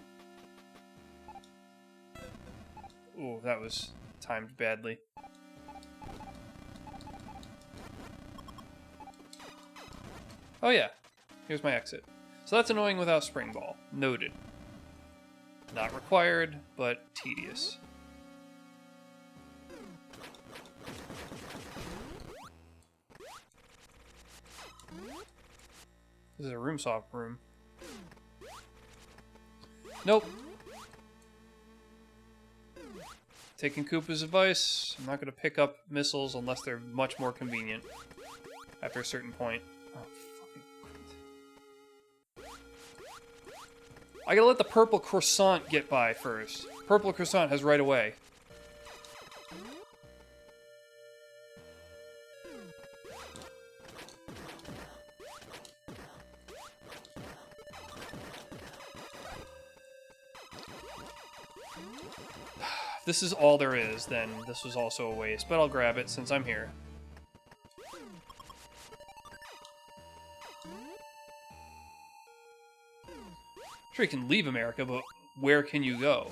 Ooh, that was timed badly. Oh yeah, here's my exit. So that's annoying without Spring Ball. Noted. Not required, but tedious. This is a room swap room. Nope. Taking Koopa's advice, I'm not going to pick up missiles unless they're much more convenient after a certain point. Oh, fucking I gotta let the purple croissant get by first. Purple croissant has right away. If this is all there is, then this was also a waste, but I'll grab it since I'm here. Sure, you can leave America, but where can you go?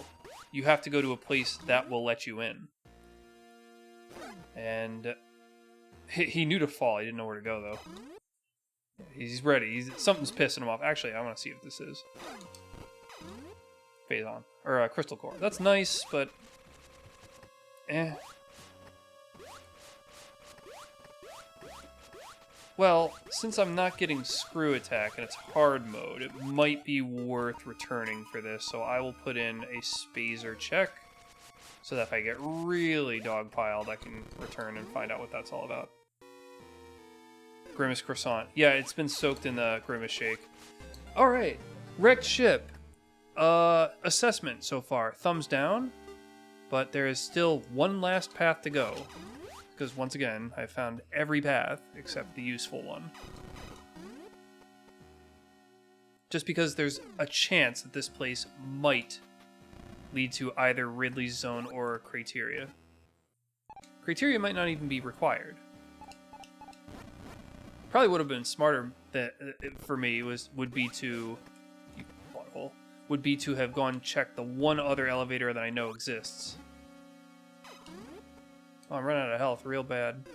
You have to go to a place that will let you in. And he knew to fall. He didn't know where to go, though. He's ready. Something's pissing him off. Actually, I want to see what this is. Phase on. Or Crystal Core. That's nice, but... eh. Well, since I'm not getting Screw Attack and it's hard mode, it might be worth returning for this, so I will put in a Spazer check, so that if I get really dogpiled, I can return and find out what that's all about. Grimace Croissant. Yeah, it's been soaked in the Grimace Shake. Alright, wrecked ship. Assessment so far. Thumbs down, but there is still one last path to go. Because once again, I found every path except the useful one. Just because there's a chance that this place might lead to either Ridley's Zone or Crateria. Crateria might not even be required. Probably would have been smarter that for me would be to have gone check the one other elevator that I know exists. Oh, I'm running out of health real bad.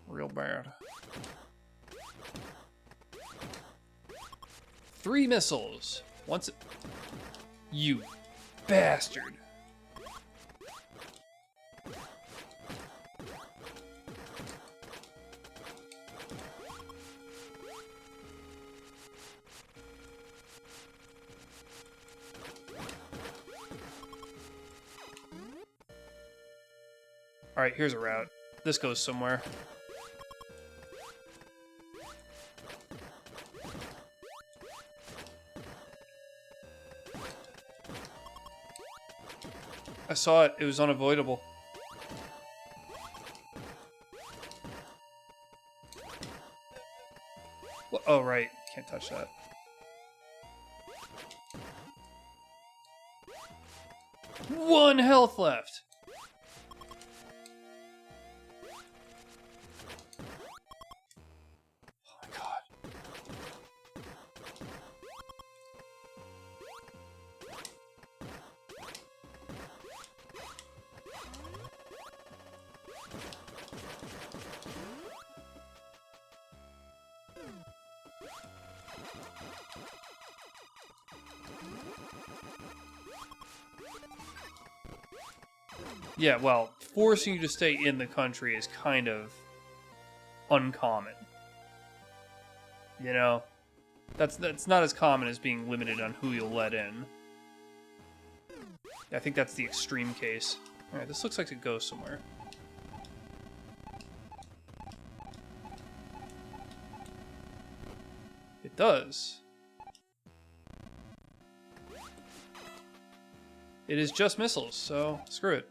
Real bad. 3 missiles. Once it... You bastard. Alright, here's a route. This goes somewhere. I saw it. It was unavoidable. Well, oh, right. Can't touch that. One health left. Yeah, well, forcing you to stay in the country is kind of uncommon. You know? That's not as common as being limited on who you'll let in. I think that's the extreme case. Alright, this looks like it goes somewhere. It does. It is just missiles, so screw it.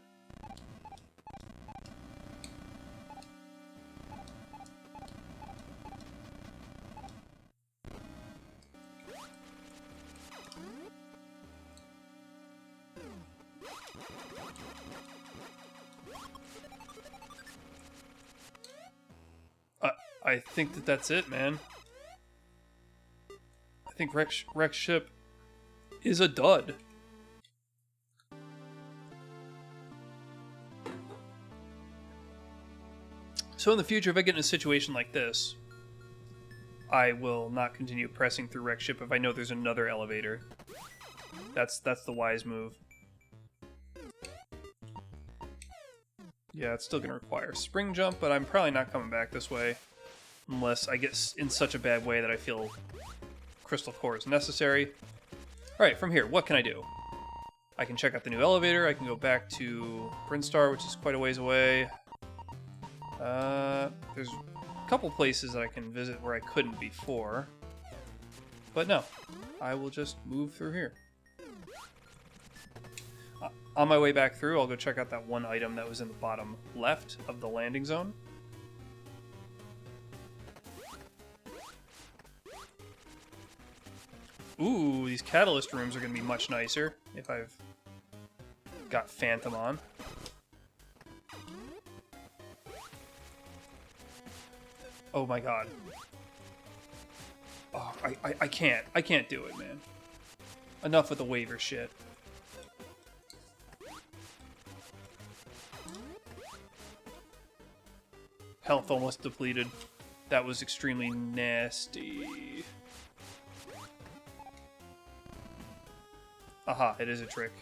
I think that's it, man. I think Wreck Ship is a dud. So in the future, if I get in a situation like this, I will not continue pressing through Wreck Ship if I know there's another elevator. That's the wise move. Yeah, it's still going to require spring jump, but I'm probably not coming back this way. Unless I get in such a bad way that I feel Crystal Core is necessary. Alright, from here, what can I do? I can check out the new elevator, I can go back to Brinstar, which is quite a ways away. There's a couple places that I can visit where I couldn't before. But no, I will just move through here. On my way back through, I'll go check out that one item that was in the bottom left of the landing zone. Ooh, these catalyst rooms are going to be much nicer if I've got Phantom on. Oh my god. Oh, I can't. I can't do it, man. Enough with the waiver shit. Health almost depleted. That was extremely nasty. Aha, it is a trick.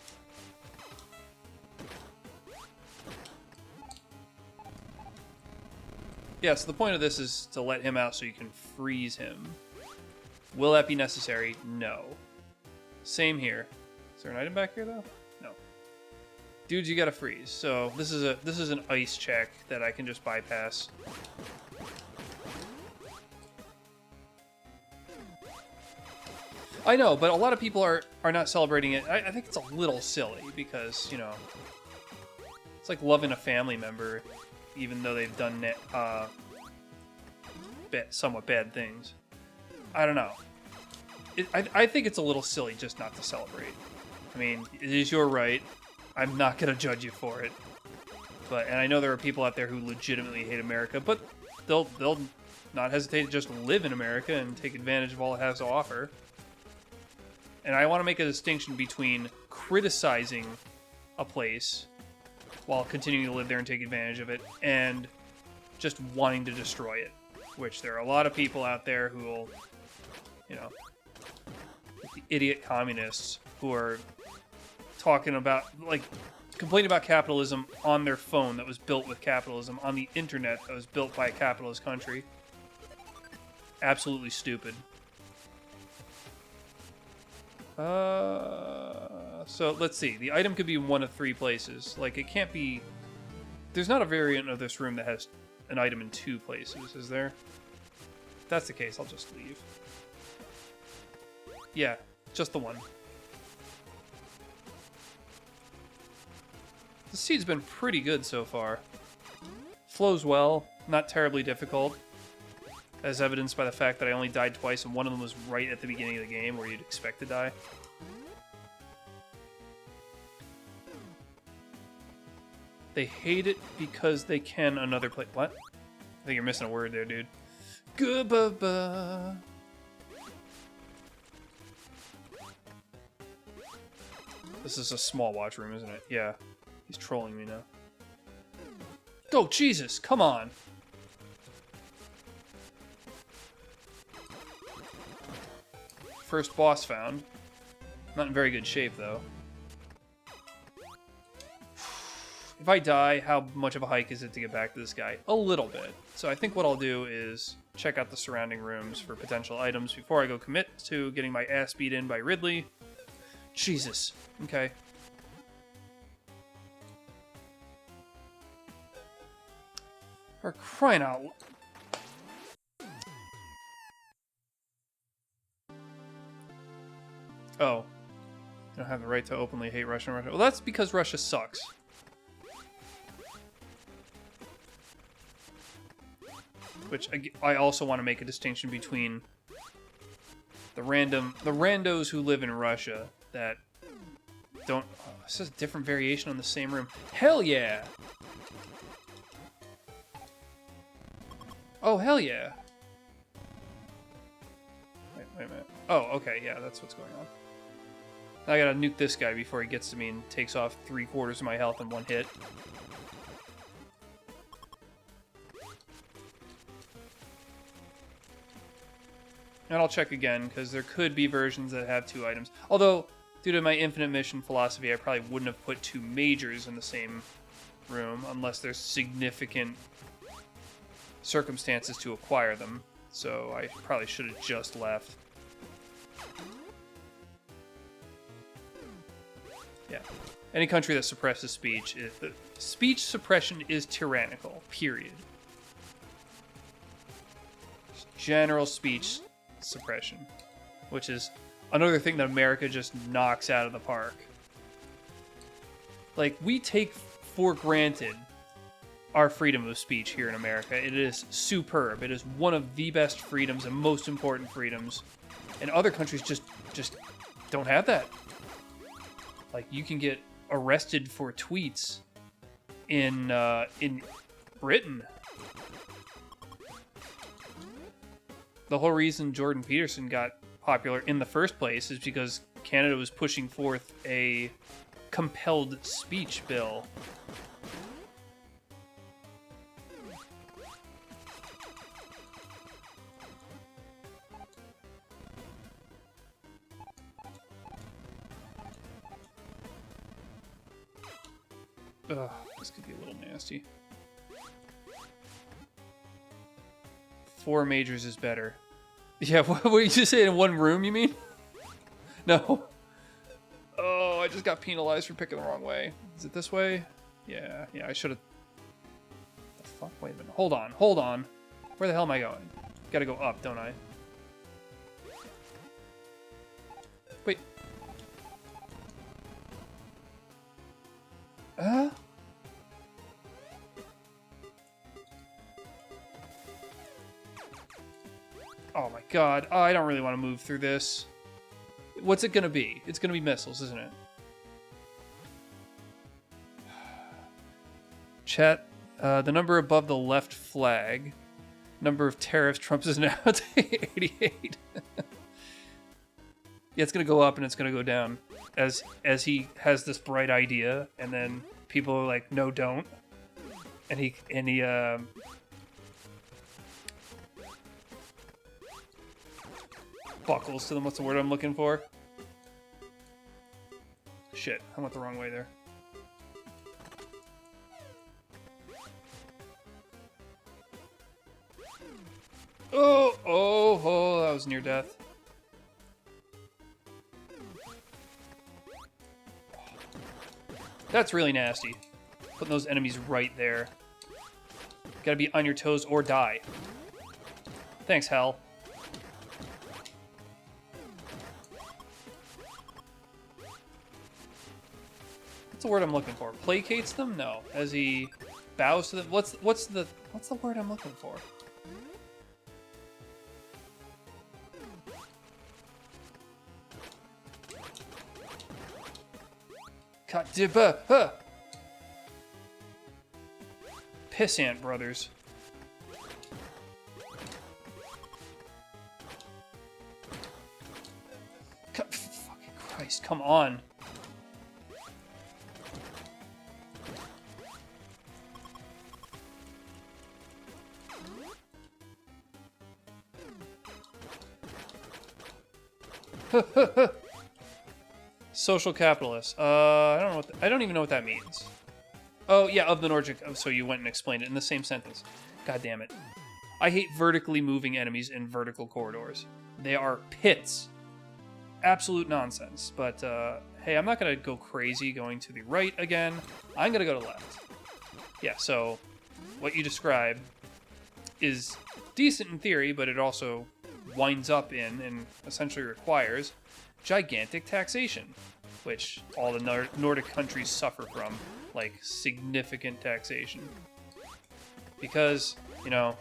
Yeah, so the point of this is to let him out so you can freeze him. Will that be necessary? No. Same here. Is there an item back here though? No. Dudes, you gotta freeze. So this is an ice check that I can just bypass. I know, but a lot of people are not celebrating it. I think it's a little silly because, you know, it's like loving a family member, even though they've done somewhat bad things. I don't know. I think it's a little silly just not to celebrate. I mean, it is your right. I'm not going to judge you for it. And I know there are people out there who legitimately hate America, but they'll not hesitate to just live in America and take advantage of all it has to offer. And I want to make a distinction between criticizing a place while continuing to live there and take advantage of it, and just wanting to destroy it. Which there are a lot of people out there who will, you know, the idiot communists who are talking about, like, complaining about capitalism on their phone that was built with capitalism, on the internet that was built by a capitalist country. Absolutely stupid. So let's see. The item could be in one of three places. Like, it can't be... There's not a variant of this room that has an item in two places, is there? If that's the case, I'll just leave. Yeah, just the one. The seed's been pretty good so far. Flows well, not terribly difficult, as evidenced by the fact that I only died twice, and one of them was right at the beginning of the game where you'd expect to die. They hate it because they can another play. What? I think you're missing a word there, dude. Goodbye. This is a small watch room, isn't it? Yeah. He's trolling me now. Go, Jesus! Come on! First boss found. Not in very good shape, though. If I die, how much of a hike is it to get back to this guy? A little bit. So I think what I'll do is check out the surrounding rooms for potential items before I go commit to getting my ass beat in by Ridley. Jesus. Okay. For crying out loud. Oh. You don't have the right to openly hate Russia. Well, that's because Russia sucks. Which I also want to make a distinction between the randos who live in Russia that don't... Oh, this is a different variation on the same room. Hell yeah! Oh, hell yeah! Wait a minute. Oh, okay, yeah, that's what's going on. Now I gotta nuke this guy before he gets to me and takes off 3/4 of my health in one hit. And I'll check again, because there could be versions that have two items. Although, due to my infinite mission philosophy, I probably wouldn't have put two majors in the same room, unless there's significant circumstances to acquire them. So I probably should have just left. Yeah. Any country that suppresses speech, speech suppression is tyrannical, period. General speech suppression. which is another thing that America just knocks out of the park. Like, we take for granted our freedom of speech here in America. It is superb. It is one of the best freedoms and most important freedoms. And other countries just don't have that. Like, you can get arrested for tweets in Britain. The whole reason Jordan Peterson got popular in the first place is because Canada was pushing forth a compelled speech bill. Ugh, this could be a little nasty. 4 majors is better. Yeah, what did you just say? In one room, you mean? No. Oh, I just got penalized for picking the wrong way. Is it this way? Yeah, I should have... The fuck? Wait a minute. Hold on. Where the hell am I going? Gotta go up, don't I? Wait. Oh my god. Oh, I don't really want to move through this. What's it gonna be? It's gonna be missiles, isn't it? Chat, the number above the left flag. Number of tariffs Trump is now to 88. Yeah, it's gonna go up and it's gonna go down. As he has this bright idea, and then people are like, no, don't. And he buckles to them. What's the word I'm looking for? Shit, I went the wrong way there. Oh, that was near death. That's really nasty. Putting those enemies right there. Gotta be on your toes or die. Thanks, Hal. What's the word I'm looking for? Placates them? No. As he bows to them. What's the word I'm looking for? Pissant brothers. Fucking Christ, come on. Social capitalist. I don't even know what that means. Oh yeah, of the Nordic. Oh, so you went and explained it in the same sentence. God damn it! I hate vertically moving enemies in vertical corridors. They are pits. Absolute nonsense. But hey, I'm not gonna go crazy going to the right again. I'm gonna go to left. Yeah. So what you described is decent in theory, but it also winds up in and essentially requires gigantic taxation, which all the Nordic countries suffer from, like significant taxation. Because, you know,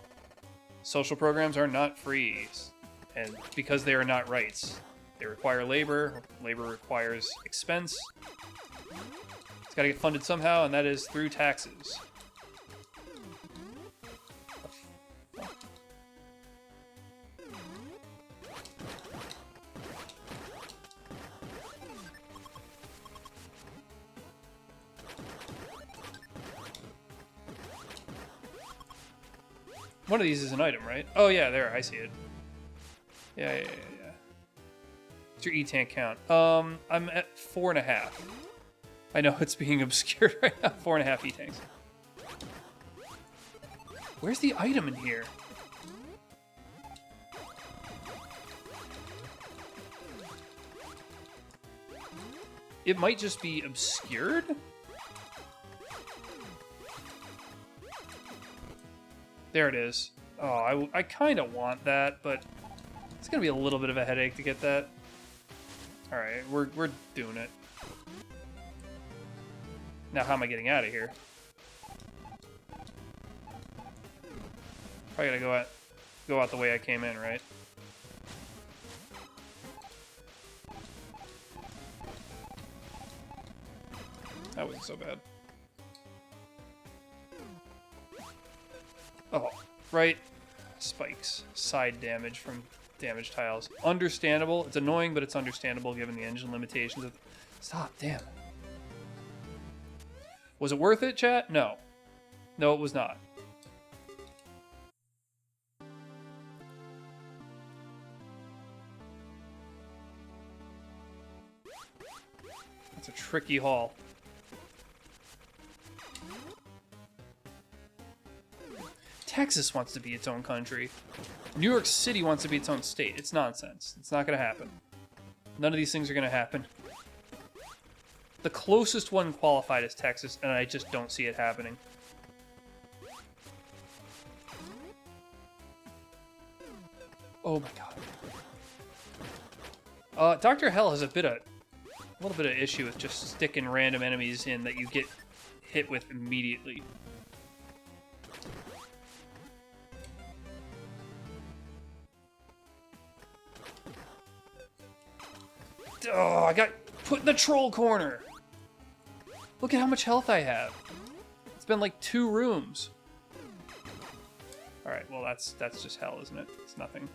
social programs are not free, and because they are not rights. They require labor, labor requires expense. It's gotta get funded somehow, and that is through taxes. One of these is an item, right? Oh yeah, there, I see it. Yeah. What's your E-tank count? I'm at 4.5. I know it's being obscured right now. 4.5 E-tanks. Where's the item in here? It might just be obscured? There it is. Oh, I kind of want that, but It's gonna be a little bit of a headache to get that. Alright, we're doing it. Now how am I getting out of here? Probably gotta go out the way I came in, right? That wasn't so bad. Oh, right. Spikes. Side damage from damaged tiles. Understandable. It's annoying, but it's understandable given the engine limitations of... Stop, damn. Was it worth it, chat? No. No, it was not. That's a tricky haul. Texas wants to be its own country. New York City wants to be its own state. It's nonsense. It's not going to happen. None of these things are going to happen. The closest one qualified is Texas, and I just don't see it happening. Oh my god. Dr. Hell has a little bit of issue with just sticking random enemies in that you get hit with immediately. Oh, I got put in the troll corner. Look at how much health I have. It's been like 2 rooms. All right, well that's just hell, isn't it? It's nothing.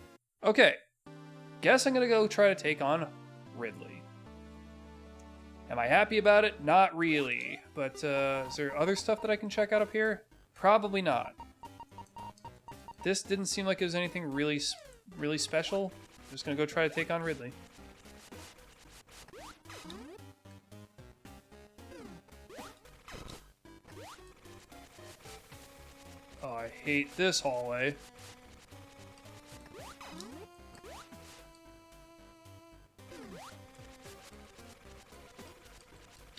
Okay, guess I'm gonna go try to take on Ridley. Am I happy about it? Not really. But is there other stuff that I can check out up here? Probably not. This didn't seem like it was anything really special. I'm just gonna go try to take on Ridley. Oh, I hate this hallway.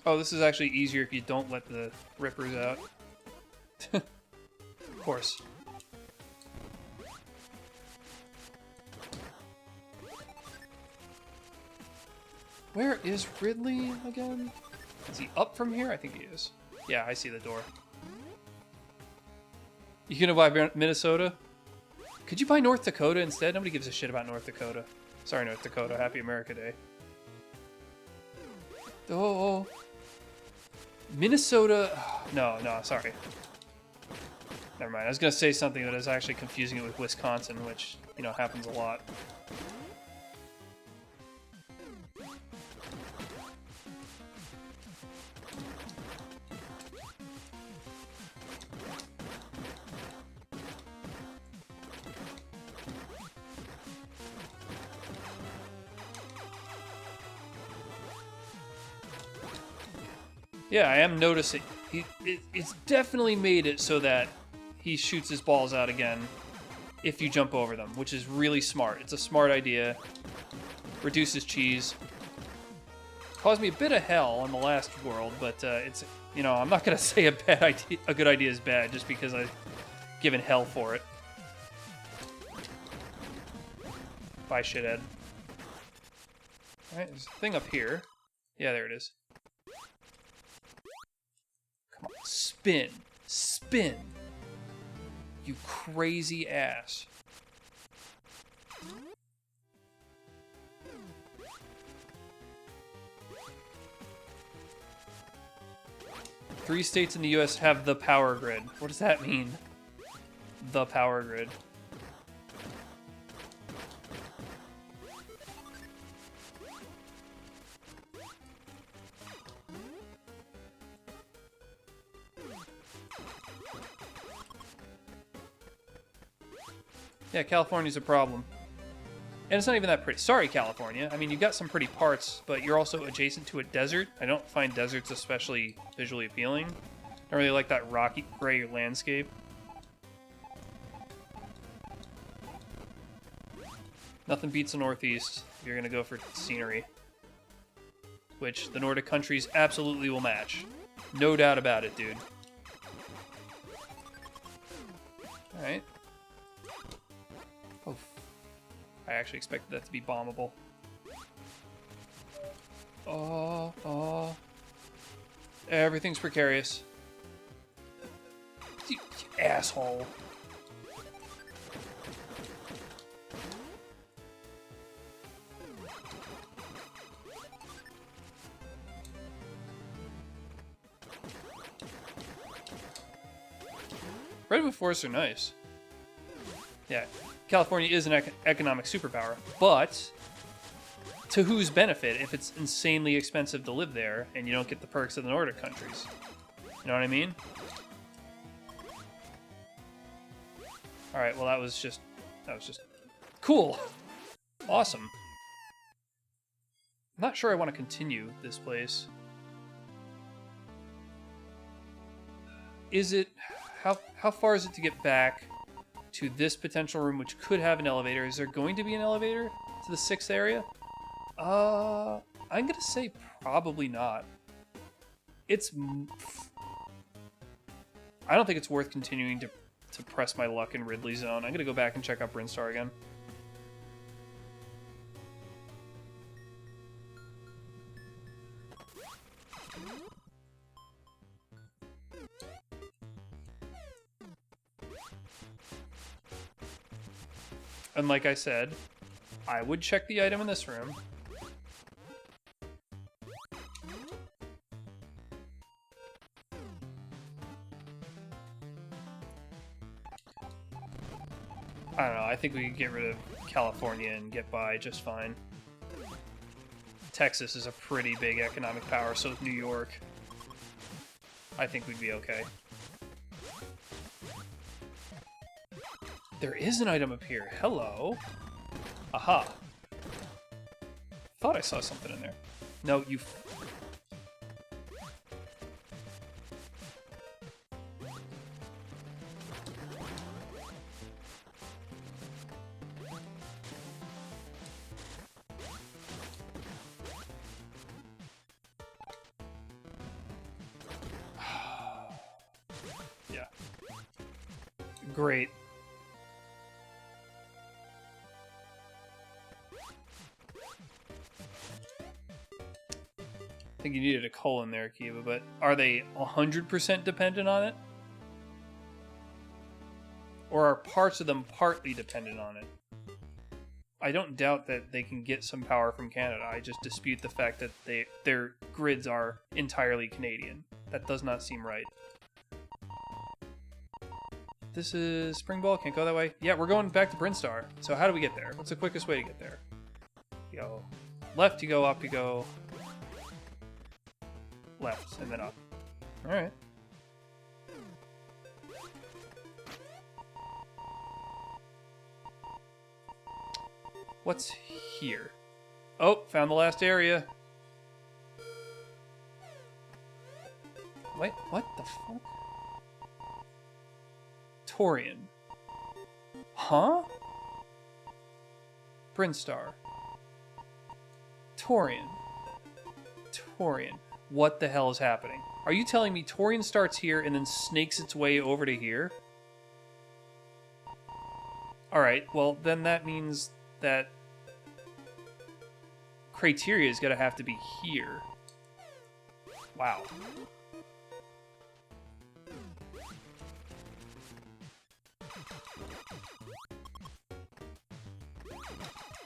Oh, this is actually easier if you don't let the rippers out. Of course. Where is Ridley again? Is he up from here? I think he is. Yeah, I see the door. You gonna buy Minnesota? Could you buy North Dakota instead? Nobody gives a shit about North Dakota. Sorry, North Dakota. Happy America Day. Oh. Minnesota... No, sorry. Never mind. I was gonna say something that is actually confusing it with Wisconsin, which, you know, happens a lot. Yeah, I am noticing. It's definitely made it so that he shoots his balls out again if you jump over them, which is really smart. It's a smart idea. Reduces cheese. Caused me a bit of hell on the last world, but it's, you know, I'm not gonna say a good idea is bad just because I've given hell for it. Bye, shithead. Alright, there's a thing up here. Yeah, there it is. Come on, spin. Spin. You crazy ass. Three states in the US have the power grid. What does that mean? The power grid. Yeah, California's a problem. And it's not even that pretty. Sorry, California. I mean, you've got some pretty parts, but you're also adjacent to a desert. I don't find deserts especially visually appealing. I don't really like that rocky gray landscape. Nothing beats the Northeast if you're going to go for scenery. Which the Nordic countries absolutely will match. No doubt about it, dude. Alright. Oh. I actually expected that to be bombable. Oh, oh. Everything's precarious. You asshole. Redwood forests are nice. Yeah, California is an economic superpower, but to whose benefit if it's insanely expensive to live there and you don't get the perks of the Nordic countries? You know what I mean? All right, well that was just cool. Awesome. I'm not sure I want to continue this place. Is it how far is it to get back to this potential room, which could have an elevator? Is there going to be an elevator to the 6th area? I'm gonna say probably not. I don't think it's worth continuing to press my luck in Ridley Zone. I'm gonna go back and check out Brinstar again. And like I said, I would check the item in this room. I don't know, I think we could get rid of California and get by just fine. Texas is a pretty big economic power, so is New York. I think we'd be okay. There is an item up here. Hello. Aha. Thought I saw something in there. No, you... Yeah. Great. I think you needed a colon there, Kiva, but are they 100% dependent on it? Or are parts of them partly dependent on it? I don't doubt that they can get some power from Canada. I just dispute the fact that their grids are entirely Canadian. That does not seem right. This is Spring Ball, can't go that way. Yeah, we're going back to Brinstar. So how do we get there? What's the quickest way to get there? You go left, you go up, you go... left, and then up. Alright. What's here? Oh, found the last area. Wait, what the fuck? Torian. Huh? Brinstar. Torian. Torian. What the hell is happening? Are you telling me Torian starts here and then snakes its way over to here? Alright, well, then that means that Criteria is going to have to be here. Wow.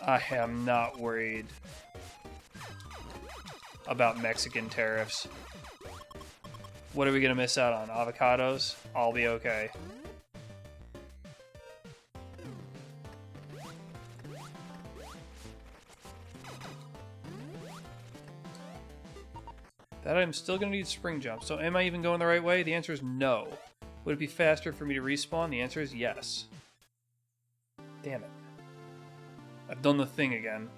I am not worried about Mexican tariffs. What are we gonna miss out on? Avocados? I'll be okay. That I'm still gonna need spring jump. So am I even going the right way? The answer is no. Would it be faster for me to respawn? The answer is yes. Damn it. I've done the thing again.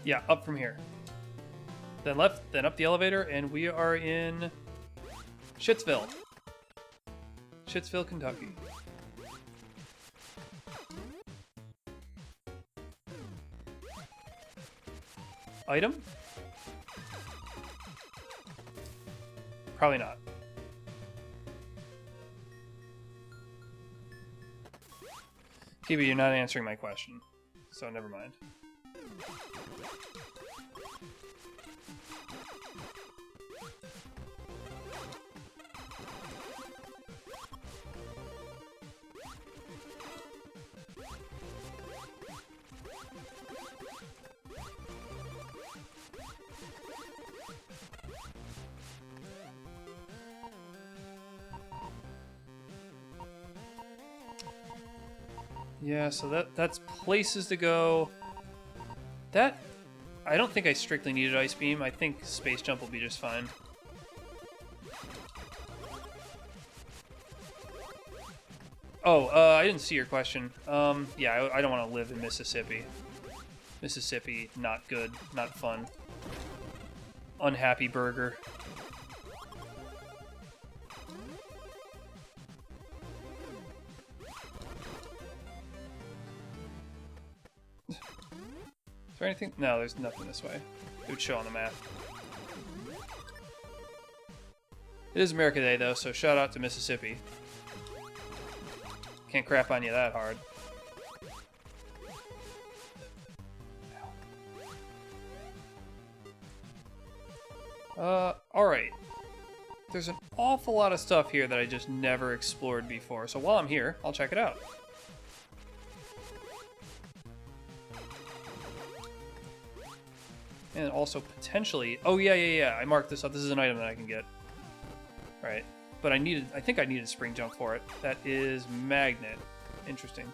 Yeah, up from here. Then left, then up the elevator, and we are in Shittsville. Shittsville, Kentucky. Item? Probably not. Kibi, you're not answering my question, so never mind. Yeah, so that's places to go. That, I don't think I strictly needed Ice Beam. I think Space Jump will be just fine. Oh, I didn't see your question. Yeah, I don't want to live in Mississippi. Mississippi, not good, not fun. Unhappy burger. Is there anything? No, there's nothing this way. It would show on the map. It is America Day, though, so shout out to Mississippi. Can't crap on you that hard. Alright. There's an awful lot of stuff here that I just never explored before, so while I'm here, I'll check it out. And also potentially... Oh, yeah. I marked this up. This is an item that I can get. Right. But I think I needed Spring Jump for it. That is Magnet. Interesting.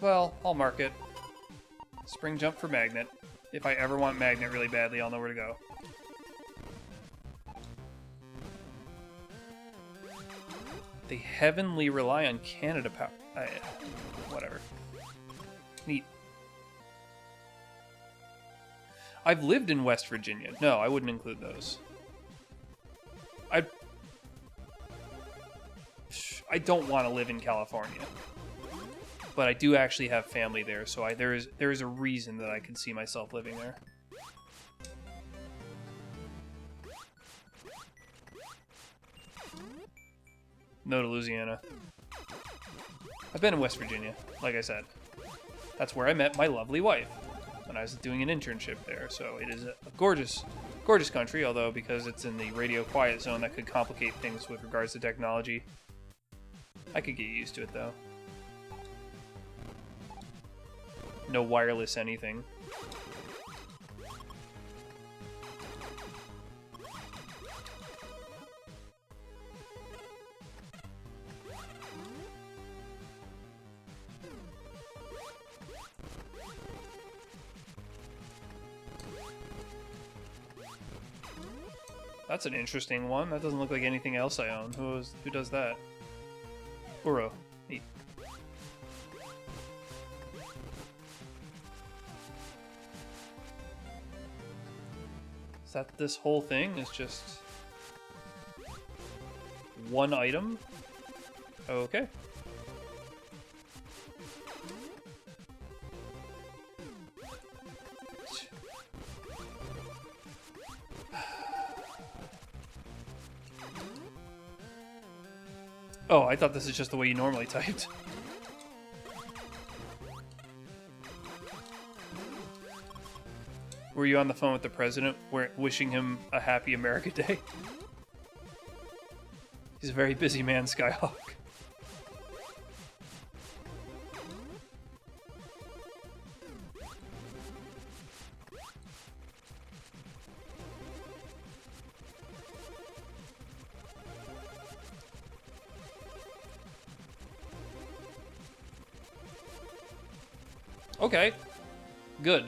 Well, I'll mark it. Spring Jump for Magnet. If I ever want Magnet really badly, I'll know where to go. They heavily rely on Canada power. Whatever. Neat. I've lived in West Virginia. No, I wouldn't include those. I don't want to live in California. But I do actually have family there, so there is a reason that I could see myself living there. No to Louisiana. I've been in West Virginia, like I said. That's where I met my lovely wife when I was doing an internship there. So it is a gorgeous, gorgeous country, although because it's in the radio quiet zone, that could complicate things with regards to technology. I could get used to it, though. No wireless anything. That's an interesting one. That doesn't look like anything else I own. Who does that? Uro. Neat. Is that this whole thing is just one item? Okay. Oh, I thought this is just the way you normally typed. Were you on the phone with the president wishing him a happy America Day? He's a very busy man, Skyhawk. Okay. Good.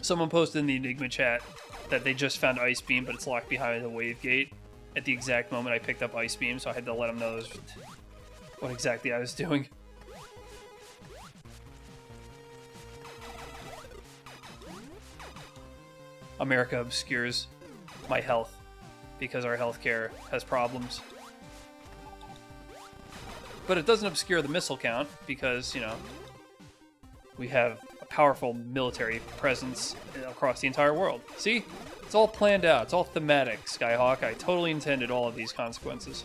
Someone posted in the Enigma chat that they just found Ice Beam, but it's locked behind the wave gate. At the exact moment I picked up Ice Beam, so I had to let them know what exactly I was doing. America obscures my health because our healthcare has problems. But it doesn't obscure the missile count because, you know, we have a powerful military presence across the entire world. See? It's all planned out. It's all thematic, Skyhawk. I totally intended all of these consequences.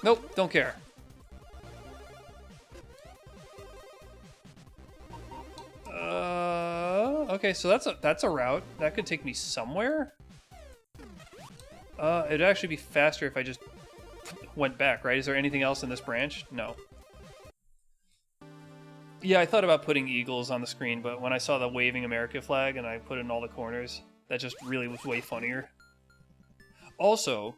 Nope, don't care. Okay, so that's a route. That could take me somewhere. It'd actually be faster if I just went back, right? Is there anything else in this branch? No. Yeah, I thought about putting eagles on the screen, but when I saw the waving America flag and I put it in all the corners, that just really was way funnier. Also,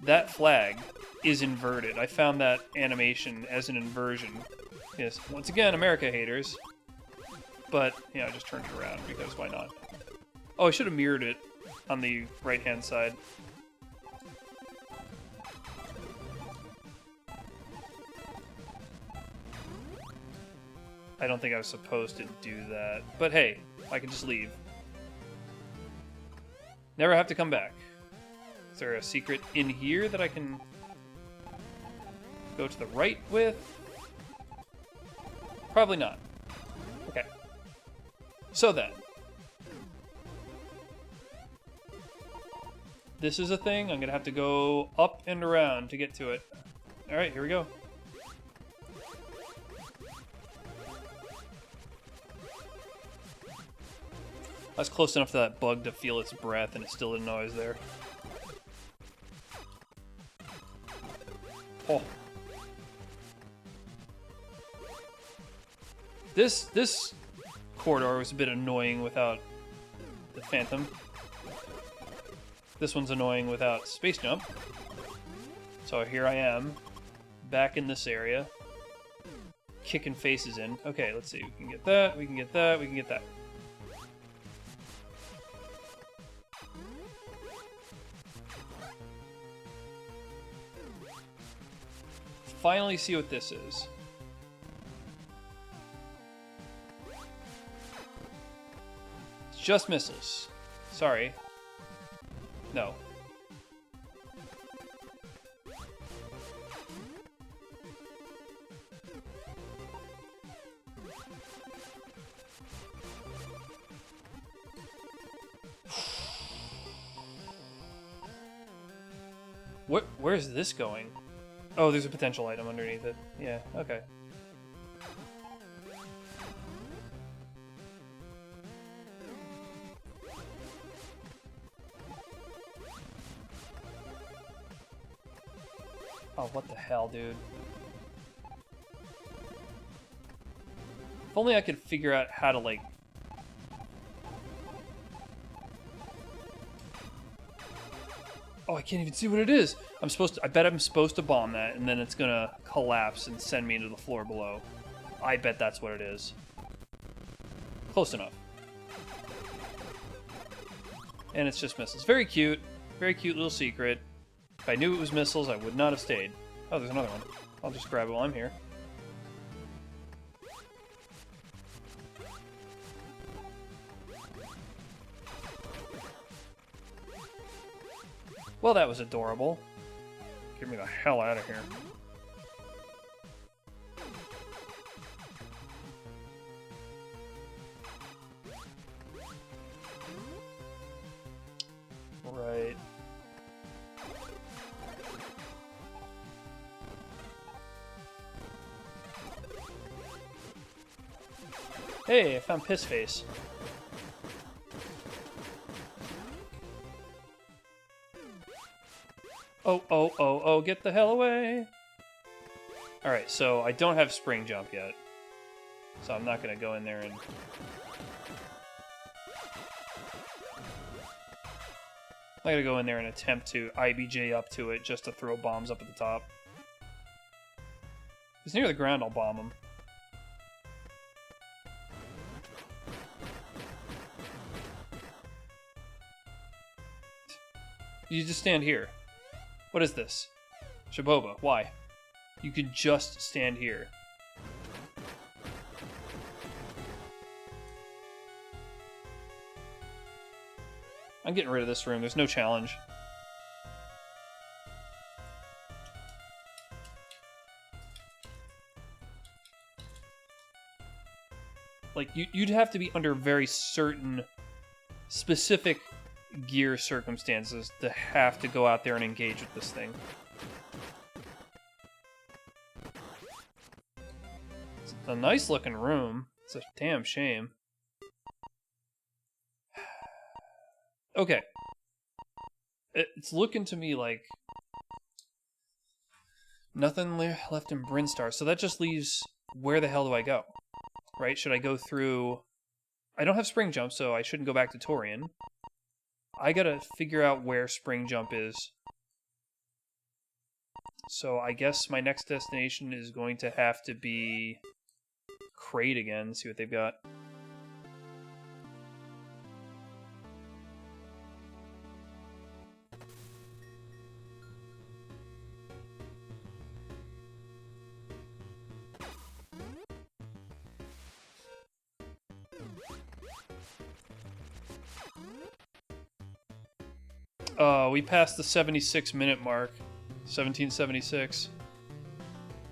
that flag is inverted. I found that animation as an inversion. Yes, once again, America haters. But, yeah, I just turned it around because why not? Oh, I should have mirrored it on the right-hand side. I don't think I was supposed to do that. But hey, I can just leave. Never have to come back. Is there a secret in here that I can go to the right with? Probably not. Okay. So then. This is a thing. I'm going to have to go up and around to get to it. Alright, here we go. I was close enough to that bug to feel its breath, and it still didn't know I was there. Oh. This corridor was a bit annoying without the Phantom. This one's annoying without Space Jump. So here I am, back in this area, kicking faces in. Okay, let's see. We can get that, we can get that, we can get that. Finally see what this is. It's just missiles. Sorry. No. Where's this going? Oh, there's a potential item underneath it. Yeah, okay. Oh, what the hell, dude. If only I could figure out how to, like... Oh, I can't even see what it is! I bet I'm supposed to bomb that, and then it's gonna collapse and send me into the floor below. I bet that's what it is. Close enough. And it's just missiles. Very cute. Very cute little secret. If I knew it was missiles, I would not have stayed. Oh, there's another one. I'll just grab it while I'm here. Well, that was adorable. Get me the hell out of here. Right. Hey, I found Piss Face. Oh, get the hell away! Alright, so I don't have Spring Jump yet. So I'm not going to go in there and... I'm not going to go in there and attempt to IBJ up to it just to throw bombs up at the top. If it's near the ground, I'll bomb him. You just stand here. What is this? Shaboba, why? You could just stand here. I'm getting rid of this room. There's no challenge. Like, you'd have to be under very certain, specific gear circumstances to have to go out there and engage with this thing. It's a nice looking room. It's a damn shame. Okay. It's looking to me like nothing left in Brinstar, so that just leaves where the hell do I go? Right? Should I go through... I don't have Spring Jump, so I shouldn't go back to Torian. I gotta figure out where Spring Jump is. So I guess my next destination is going to have to be Crate again, see what they've got. We passed the 76-minute mark. 1776.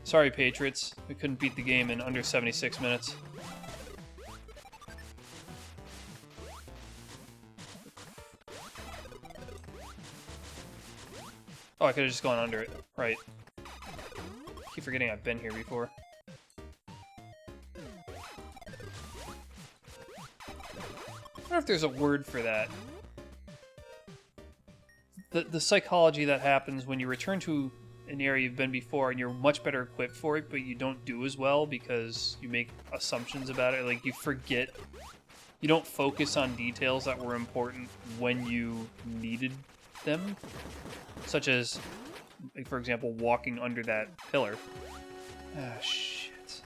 Sorry, Patriots. We couldn't beat the game in under 76 minutes. Oh, I could have just gone under it. Right. Keep forgetting I've been here before. I wonder if there's a word for that. The psychology that happens when you return to an area you've been before and you're much better equipped for it, but you don't do as well because you make assumptions about it. Like, you forget, you don't focus on details that were important when you needed them. Such as, like, for example, walking under that pillar. Ah, shit.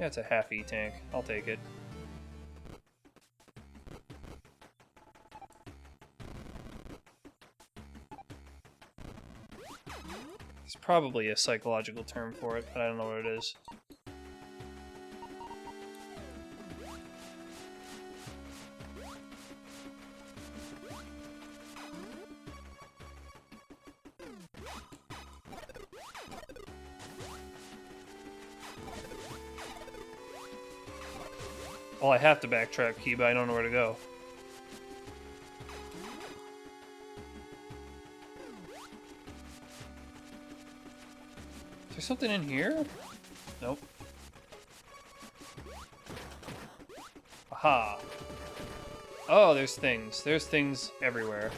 Yeah, it's a half E-tank. I'll take it. There's probably a psychological term for it, but I don't know what it is. Well, I have to backtrack, Kiba. I don't know where to go. Is there something in here? Nope. Aha. Oh, there's things. There's things everywhere.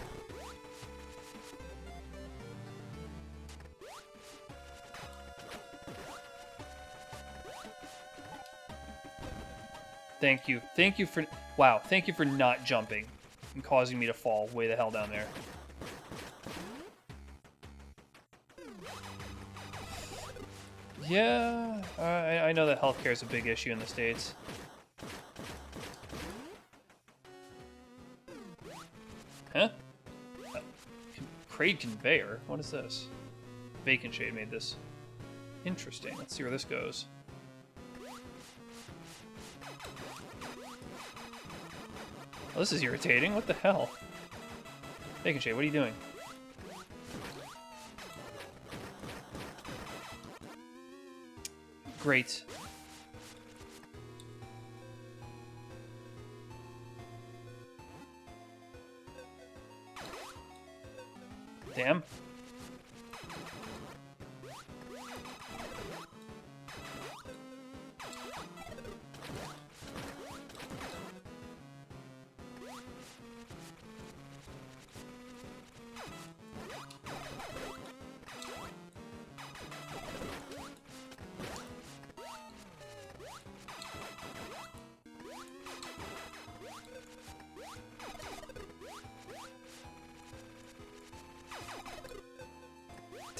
Thank you. Thank you for... Wow, thank you for not jumping and causing me to fall way the hell down there. Yeah, I know that healthcare is a big issue in the States. Huh? Crate conveyor? What is this? Vacant Shade made this. Interesting. Let's see where this goes. Oh, this is irritating. What the hell? Vacant Shade, what are you doing? Great. Damn.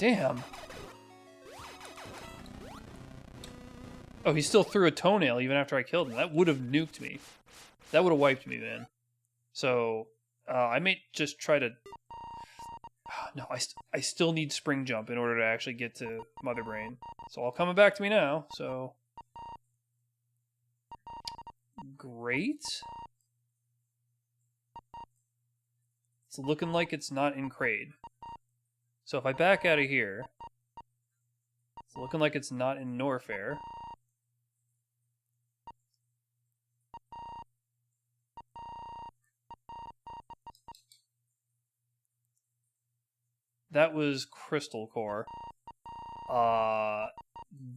damn. Oh, he still threw a toenail even after I killed him. That would have nuked me. That would have wiped me, man. So, I may just try to... No, I still need Spring Jump in order to actually get to Mother Brain. It's all coming back to me now, so... Great. It's looking like it's not in Kraid. So if I back out of here... It's looking like it's not in Norfair. That was Crystal Core.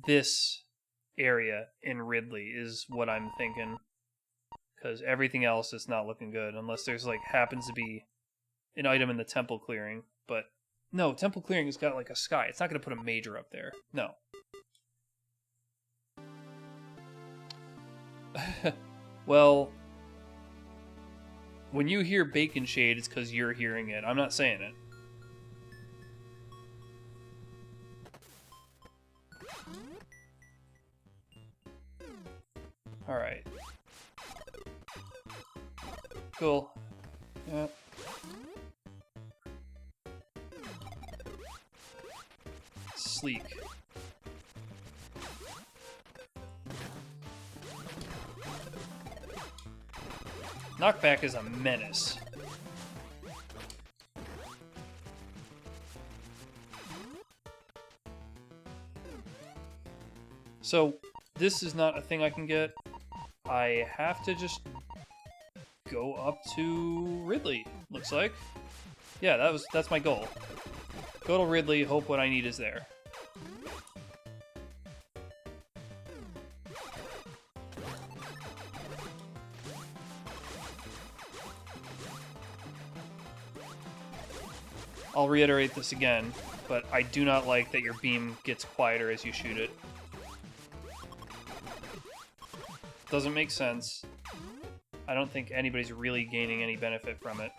This area in Ridley is what I'm thinking. Because everything else is not looking good. Unless there's, like, happens to be an item in the temple clearing. But, no, temple clearing has got, like, a sky. It's not going to put a major up there. No. Well, when you hear Bacon Shade, it's because you're hearing it. I'm not saying it. Alright. Cool. Yeah. Sleek. Knockback is a menace. So, this is not a thing I can get. I have to just go up to Ridley, looks like. Yeah, that's my goal. Go to Ridley, hope what I need is there. I'll reiterate this again, but I do not like that your beam gets quieter as you shoot it. Doesn't make sense. I don't think anybody's really gaining any benefit from it.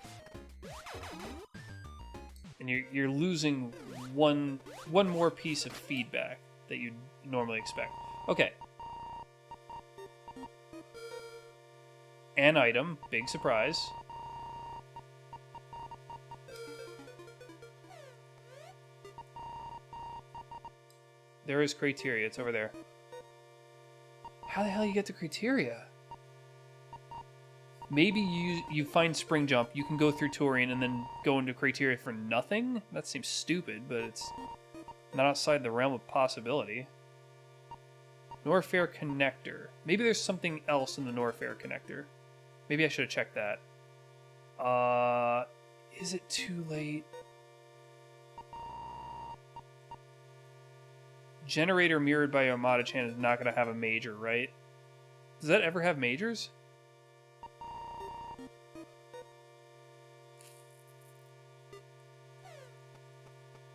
And you're losing one more piece of feedback that you'd normally expect. Okay. An item, big surprise. There is criteria, it's over there. How the hell you get to criteria? Maybe you find Spring Jump, you can go through Torian and then go into criteria for nothing? That seems stupid, but it's not outside the realm of possibility. Norfair Connector. Maybe there's something else in the Norfair Connector. Maybe I should have checked that. Is it too late? Generator mirrored by Yamada-chan is not going to have a major, right? Does that ever have majors?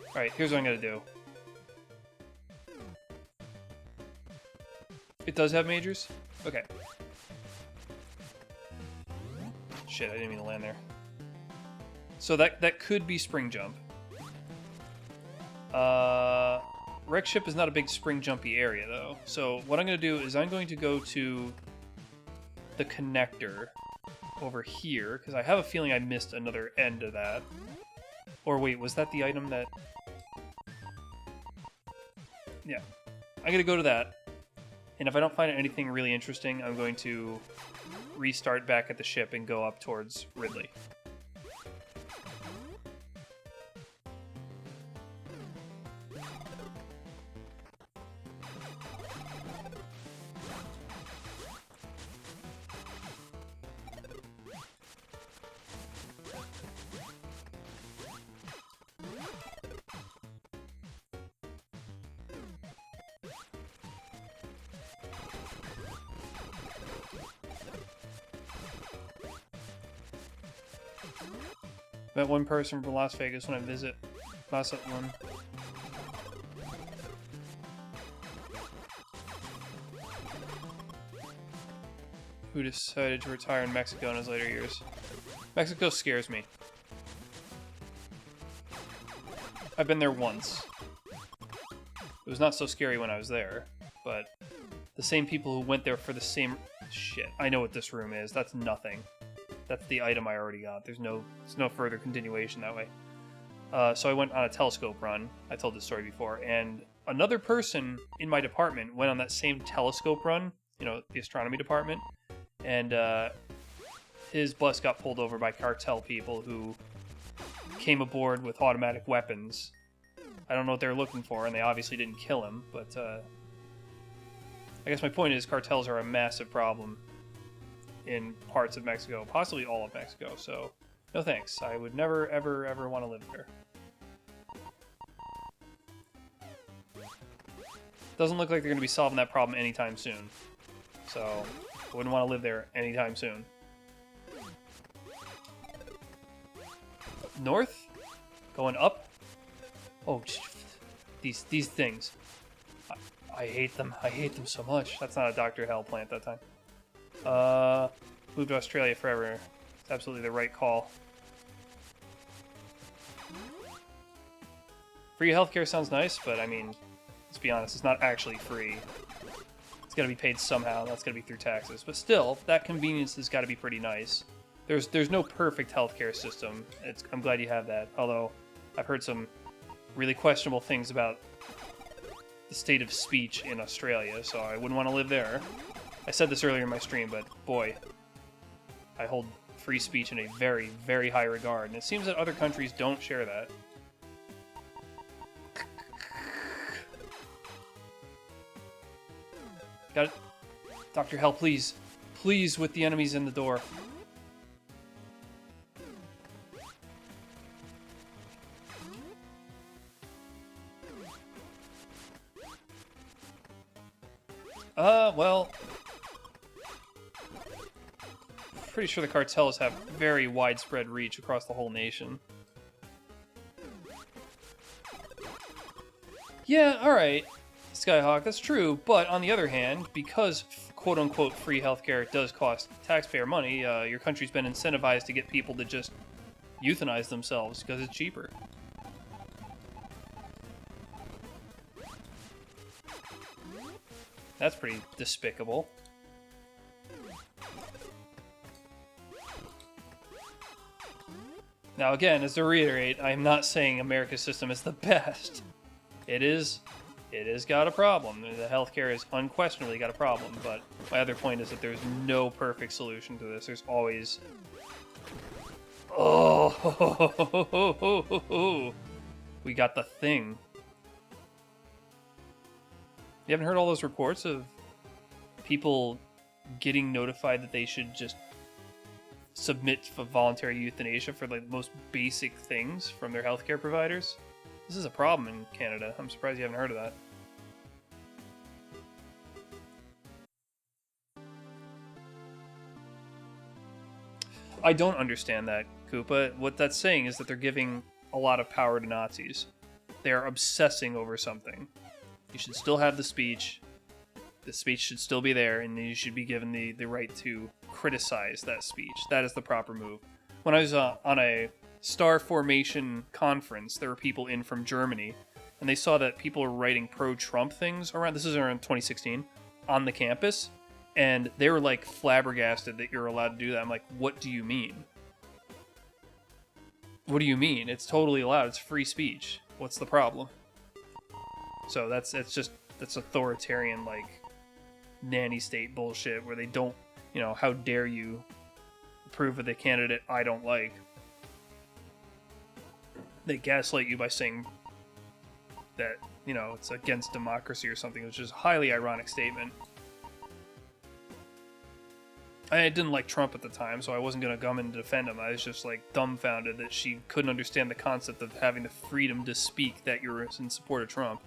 Alright, here's what I'm going to do. It does have majors? Okay. Shit, I didn't mean to land there. So that could be Spring Jump. Wreck Ship is not a big Spring Jumpy area, though. So what I'm going to do is I'm going to go to the connector over here, because I have a feeling I missed another end of that. Or wait, was that the item that... Yeah. I'm going to go to that. And if I don't find anything really interesting, I'm going to restart back at the ship and go up towards Ridley. Met one person from Las Vegas when I visit last one. Who decided to retire in Mexico in his later years. Mexico scares me. I've been there once. It was not so scary when I was there, but the same people who went there for the same... Shit, I know what this room is. That's nothing. That's the item I already got. There's no further continuation that way. So I went on a telescope run. I told this story before, and another person in my department went on that same telescope run, you know, the astronomy department, and his bus got pulled over by cartel people who came aboard with automatic weapons. I don't know what they were looking for, and they obviously didn't kill him, but I guess my point is cartels are a massive problem in parts of Mexico, possibly all of Mexico, so no thanks. I would never, ever, ever want to live there. Doesn't look like they're going to be solving that problem anytime soon, so I wouldn't want to live there anytime soon. North? Going up? Oh, these things. I hate them. I hate them so much. That's not a Dr. Hell plant that time. Moved to Australia forever. It's absolutely the right call. Free healthcare sounds nice, but I mean, let's be honest, it's not actually free. It's got to be paid somehow. That's got to be through taxes. But still, that convenience has got to be pretty nice. There's no perfect healthcare system. I'm glad you have that. Although, I've heard some really questionable things about the state of speech in Australia, so I wouldn't want to live there. I said this earlier in my stream, but boy, I hold free speech in a very, very high regard, and it seems that other countries don't share that. Got it? Dr. Hell, please. Please, with the enemies in the door. Well, pretty sure the cartels have very widespread reach across the whole nation. Yeah, alright, Skyhawk, that's true, but on the other hand, because quote-unquote free healthcare does cost taxpayer money, your country's been incentivized to get people to just euthanize themselves because it's cheaper. That's pretty despicable. Now again, as to reiterate, I am not saying America's system is the best. It is got a problem. The healthcare has unquestionably got a problem, but my other point is that there's no perfect solution to this. There's always... Oh, we got the thing. You haven't heard all those reports of people getting notified that they should just submit for voluntary euthanasia for like the most basic things from their healthcare providers? This is a problem in Canada. I'm surprised you haven't heard of that. I don't understand that, Koopa. What that's saying is that they're giving a lot of power to Nazis. They're obsessing over something. You should still have the speech. The speech should still be there, and you should be given the right to criticize that speech. That is the proper move. When I was on a Star Formation conference, there were people in from Germany, and they saw that people were writing pro-Trump things around, this is around 2016, on the campus, and they were like flabbergasted that you're allowed to do that. I'm like, what do you mean? What do you mean? It's totally allowed. It's free speech. What's the problem? So that's authoritarian, like, nanny state bullshit where they don't, you know, how dare you approve of the candidate I don't like. They gaslight you by saying that, you know, it's against democracy or something, which is a highly ironic statement. I didn't like Trump at the time, so I wasn't going to come and defend him. I was just, like, dumbfounded that she couldn't understand the concept of having the freedom to speak that you're in support of Trump.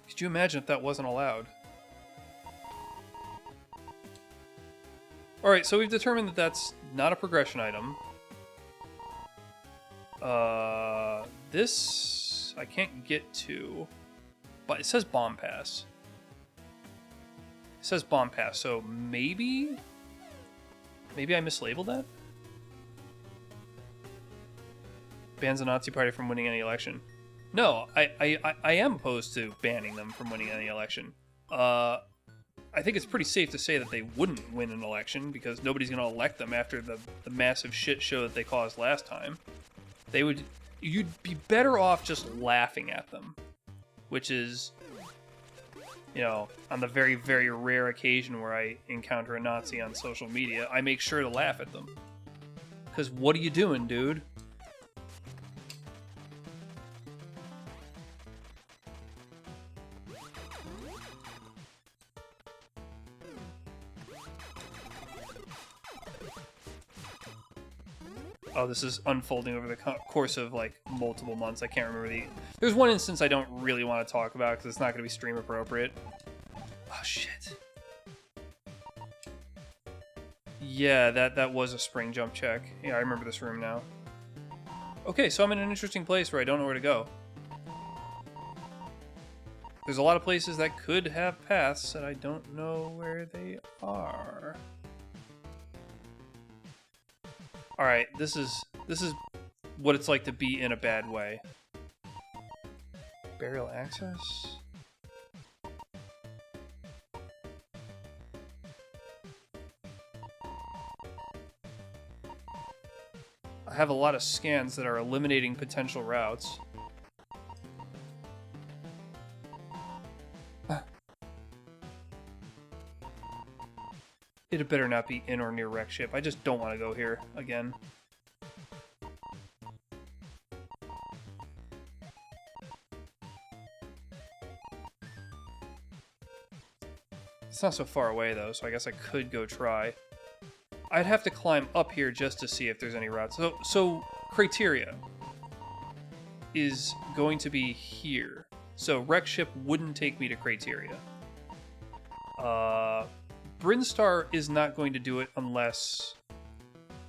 Could you imagine if that wasn't allowed? Alright, so we've determined that that's not a progression item. This I can't get to, but it says bomb pass. It says bomb pass, so maybe I mislabeled that? Bans the Nazi Party from winning any election. No, I am opposed to banning them from winning any election. I think it's pretty safe to say that they wouldn't win an election because nobody's going to elect them after the massive shit show that they caused last time. You'd be better off just laughing at them, which is, you know, on the very, very rare occasion where I encounter a Nazi on social media, I make sure to laugh at them. Because what are you doing, dude? Oh, this is unfolding over the course of, like, multiple months. I can't remember the... There's one instance I don't really want to talk about because it's not going to be stream appropriate. Oh, shit. Yeah, that was a spring jump check. Yeah, I remember this room now. Okay, so I'm in an interesting place where I don't know where to go. There's a lot of places that could have paths, and I don't know where they are. Alright, this is what it's like to be in a bad way. Burial access? I have a lot of scans that are eliminating potential routes. It better not be in or near wreck ship. I just don't want to go here again. It's not so far away though, so I guess I could go try. I'd have to climb up here just to see if there's any routes. So criteria is going to be here. So wreck ship wouldn't take me to criteria. Brinstar is not going to do it unless,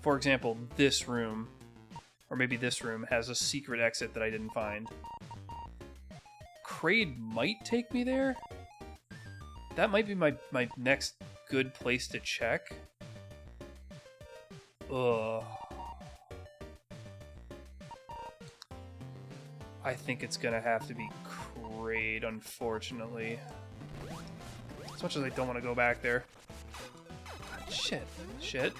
for example, this room, or maybe this room, has a secret exit that I didn't find. Kraid might take me there? That might be my next good place to check. Ugh. I think it's gonna have to be Kraid, unfortunately. As much as I don't want to go back there. Shit. Shit.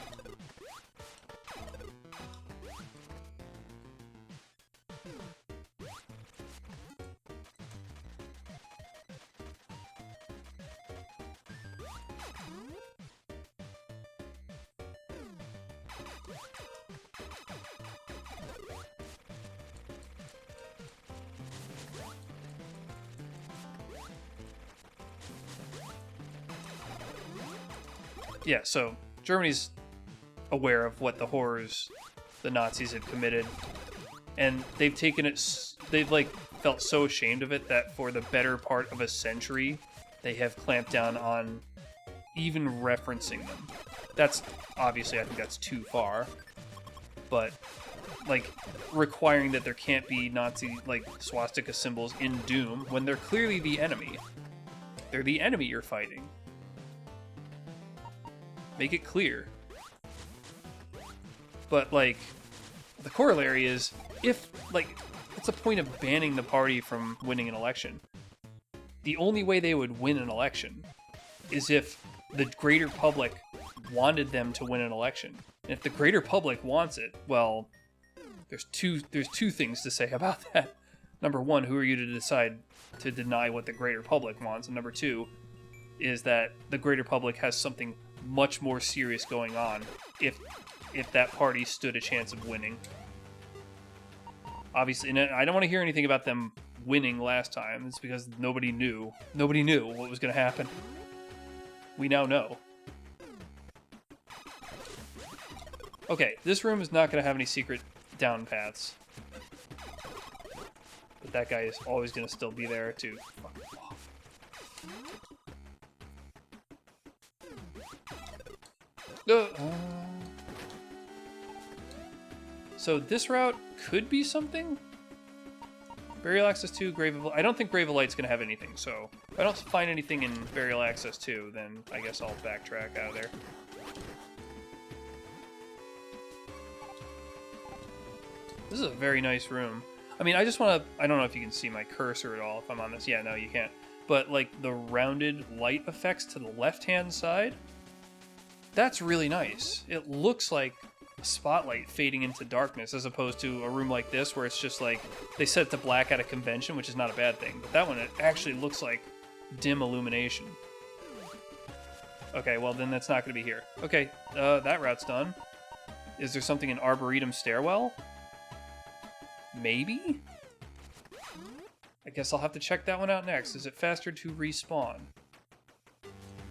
Yeah, so Germany's aware of what the horrors the Nazis had committed, and they've taken it, they've like felt so ashamed of it that for the better part of a century, they have clamped down on even referencing them. That's, obviously, I think that's too far, but like requiring that there can't be Nazi, like, swastika symbols in Doom when they're clearly the enemy. They're the enemy you're fighting. Make it clear. But, like, the corollary is, if, like, what's the point of banning the party from winning an election? The only way they would win an election is if the greater public wanted them to win an election. And if the greater public wants it, well, there's two things to say about that. Number one, who are you to decide to deny what the greater public wants? And number two is that the greater public has something much more serious going on if that party stood a chance of winning. Obviously, and I don't want to hear anything about them winning last time. It's because nobody knew. Nobody knew what was going to happen. We now know. Okay, this room is not going to have any secret down paths. But that guy is always going to still be there to fuck him off. So this route could be something? Burial Access 2, Grave of... I don't think Grave of Light's going to have anything, so if I don't find anything in Burial Access 2, then I guess I'll backtrack out of there. This is a very nice room. I mean, I just want to... I don't know if you can see my cursor at all if I'm on this. Yeah, no, you can't. But, like, the rounded light effects to the left-hand side, that's really nice. It looks like a spotlight fading into darkness, as opposed to a room like this, where it's just, like, they set it to black at a convention, which is not a bad thing. But that one, it actually looks like dim illumination. Okay, well, then that's not going to be here. Okay, that route's done. Is there something in Arboretum Stairwell? Maybe? I guess I'll have to check that one out next. Is it faster to respawn?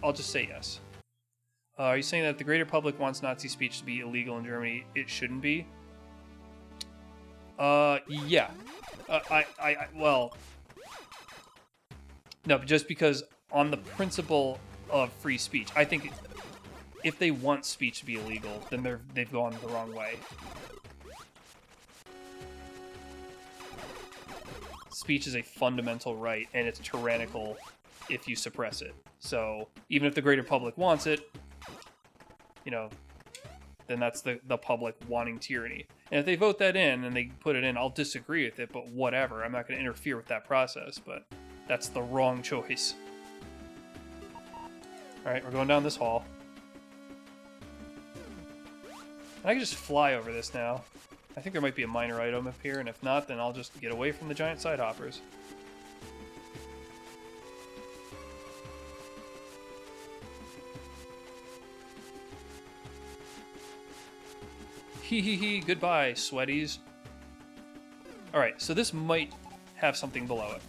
I'll just say yes. Are you saying that the greater public wants Nazi speech to be illegal in Germany? It shouldn't be? Yeah. Well... No, just because on the principle of free speech, I think if they want speech to be illegal, then they've gone the wrong way. Speech is a fundamental right, and it's tyrannical if you suppress it. So even if the greater public wants it, you know, then that's the public wanting tyranny. And if they vote that in and they put it in, I'll disagree with it, but whatever. I'm not going to interfere with that process, but that's the wrong choice. Alright, we're going down this hall. I can just fly over this now. I think there might be a minor item up here, and if not, then I'll just get away from the giant side hoppers. Hee hee hee, goodbye, sweaties. Alright, so this might have something below it.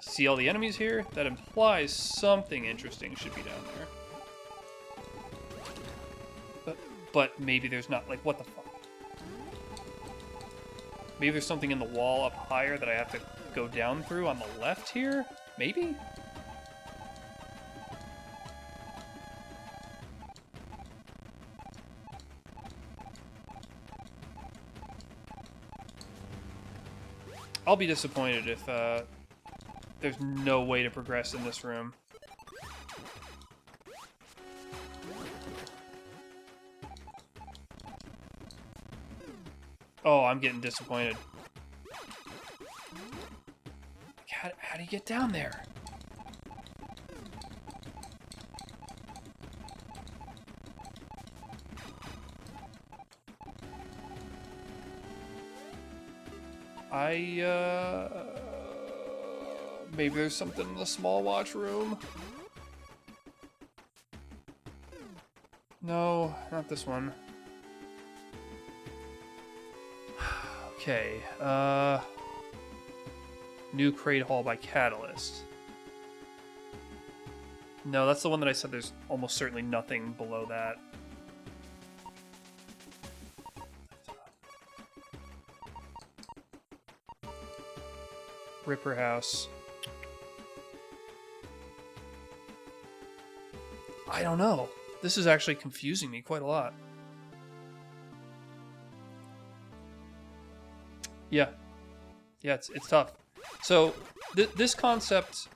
See all the enemies here? That implies something interesting should be down there. But maybe there's not. Like, what the fuck? Maybe there's something in the wall up higher that I have to go down through on the left here? Maybe? I'll be disappointed if there's no way to progress in this room. Oh, I'm getting disappointed. How do you get down there? Maybe there's something in the small watch room. No, not this one. Okay, New Crate Hall by Catalyst. No, that's the one that I said there's almost certainly nothing below that. Ripper House. I don't know. This is actually confusing me quite a lot. Yeah, it's tough. So this concept,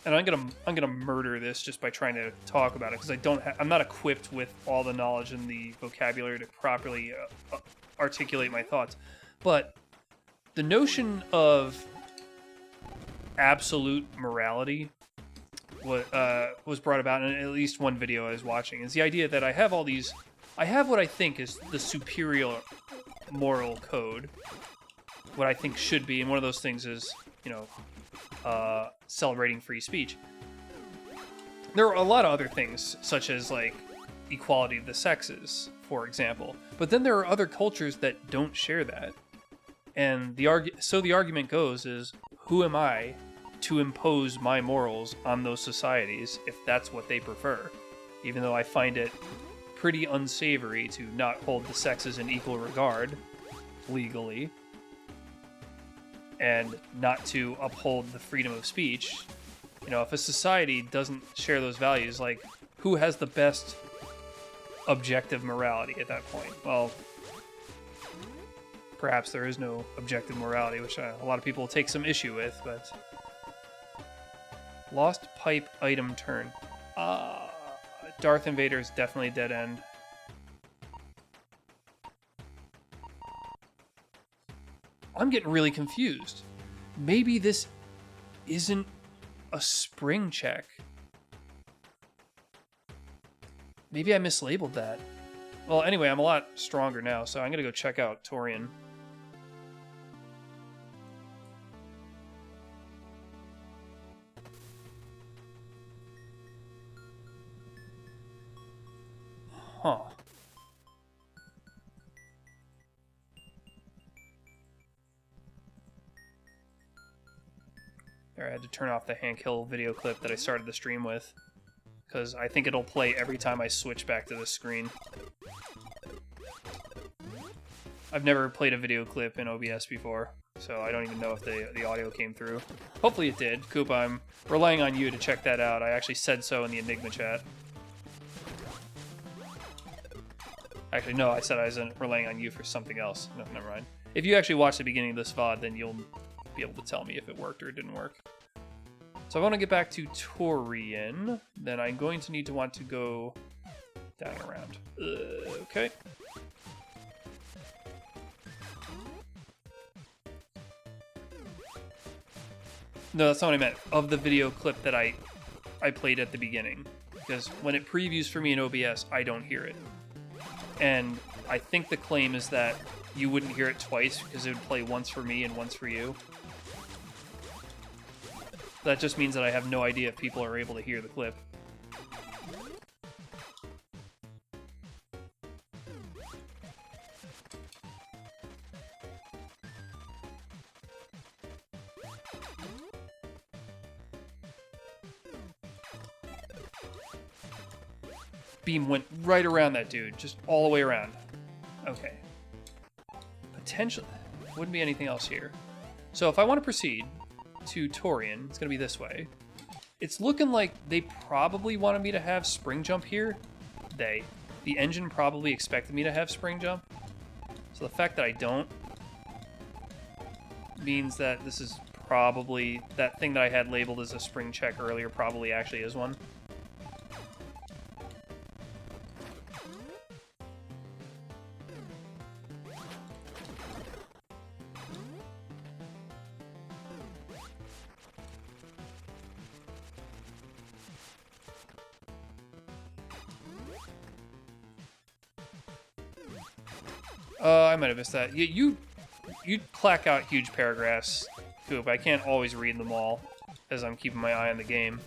and I'm gonna murder this just by trying to talk about it because I'm not equipped with all the knowledge and the vocabulary to properly articulate my thoughts. But the notion of absolute morality was brought about in at least one video I was watching. Is the idea that I have what I think is the superior moral code. What I think should be, and one of those things is, you know, celebrating free speech. There are a lot of other things, such as, like, equality of the sexes, for example. But then there are other cultures that don't share that. And the argument goes is, who am I to impose my morals on those societies if that's what they prefer? Even though I find it pretty unsavory to not hold the sexes in equal regard, legally, and not to uphold the freedom of speech. You know, if a society doesn't share those values, like, who has the best objective morality at that point? Well, perhaps there is no objective morality, which a lot of people will take some issue with, but... Lost pipe item turn. Darth Invader is definitely dead end. I'm getting really confused. Maybe this isn't a spring check. Maybe I mislabeled that. Well, anyway, I'm a lot stronger now, so I'm going to go check out Torian. Huh. There, I had to turn off the Hank Hill video clip that I started the stream with, because I think it'll play every time I switch back to this screen. I've never played a video clip in OBS before, so I don't even know if the audio came through. Hopefully it did. Koopa, I'm relying on you to check that out. I actually said so in the Enigma chat. Actually, no, I said I was relying on you for something else. No, never mind. If you actually watch the beginning of this VOD, then you'll be able to tell me if it worked or it didn't work. So I want to get back to Torian, then I'm going to need to want to go down and around. Okay. No, that's not what I meant. Of the video clip that I played at the beginning. Because when it previews for me in OBS, I don't hear it. And I think the claim is that you wouldn't hear it twice because it would play once for me and once for you. That just means that I have no idea if people are able to hear the clip. Beam went right around that dude, just all the way around. Okay. Potentially. Wouldn't be anything else here. So if I want to proceed to Torian, it's going to be this way. It's looking like they probably wanted me to have spring jump here. The engine probably expected me to have spring jump. So the fact that I don't means that this is probably, that thing that I had labeled as a spring check earlier probably actually is one. I might have missed that. You clack out huge paragraphs, Coop. I can't always read them all, as I'm keeping my eye on the game.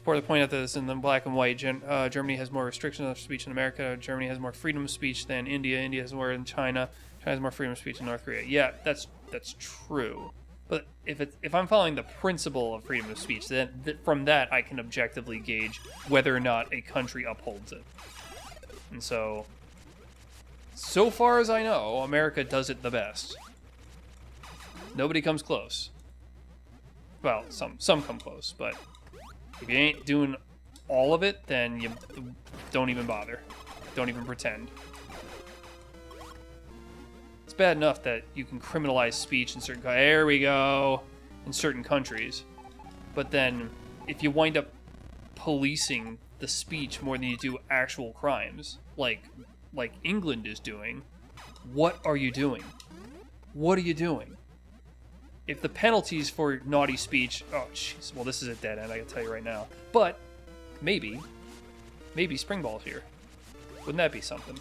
For the point out that it's in the black and white, Germany has more restrictions of speech than America. Germany has more freedom of speech than India. India has more than China. China has more freedom of speech than North Korea. Yeah, that's true. But if I'm following the principle of freedom of speech, then from that I can objectively gauge whether or not a country upholds it. And so far as I know, America does it the best. Nobody comes close. Well, some come close, but if you ain't doing all of it, then you don't even bother. Don't even pretend. It's bad enough that you can criminalize speech in certain in certain countries. But then if you wind up policing the speech more than you do actual crimes, like England is doing, what are you doing? What are you doing? If the penalties for naughty speech, oh jeez, well this is a dead end, I can tell you right now. But maybe spring ball's here. Wouldn't that be something?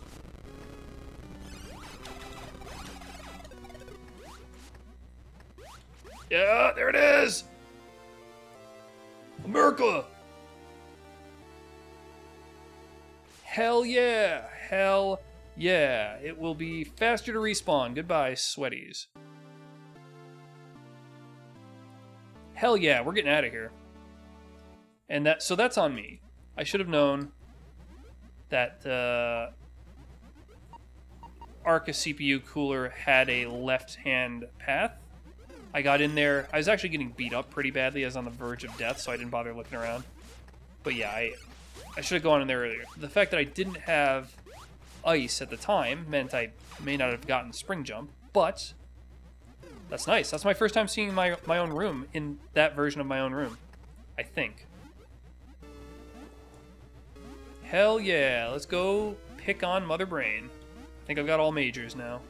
Yeah, there it is! America! Hell yeah! Hell yeah! It will be faster to respawn. Goodbye, sweaties. Hell yeah, we're getting out of here. And so that's on me. I should have known that Arca CPU cooler had a left-hand path. I got in there. I was actually getting beat up pretty badly. I was on the verge of death, so I didn't bother looking around. But yeah, I should have gone in there earlier. The fact that I didn't have ice at the time meant I may not have gotten spring jump, but that's nice. That's my first time seeing my own room in that version of my own room, I think. Hell yeah, let's go pick on Mother Brain. I think I've got all majors now.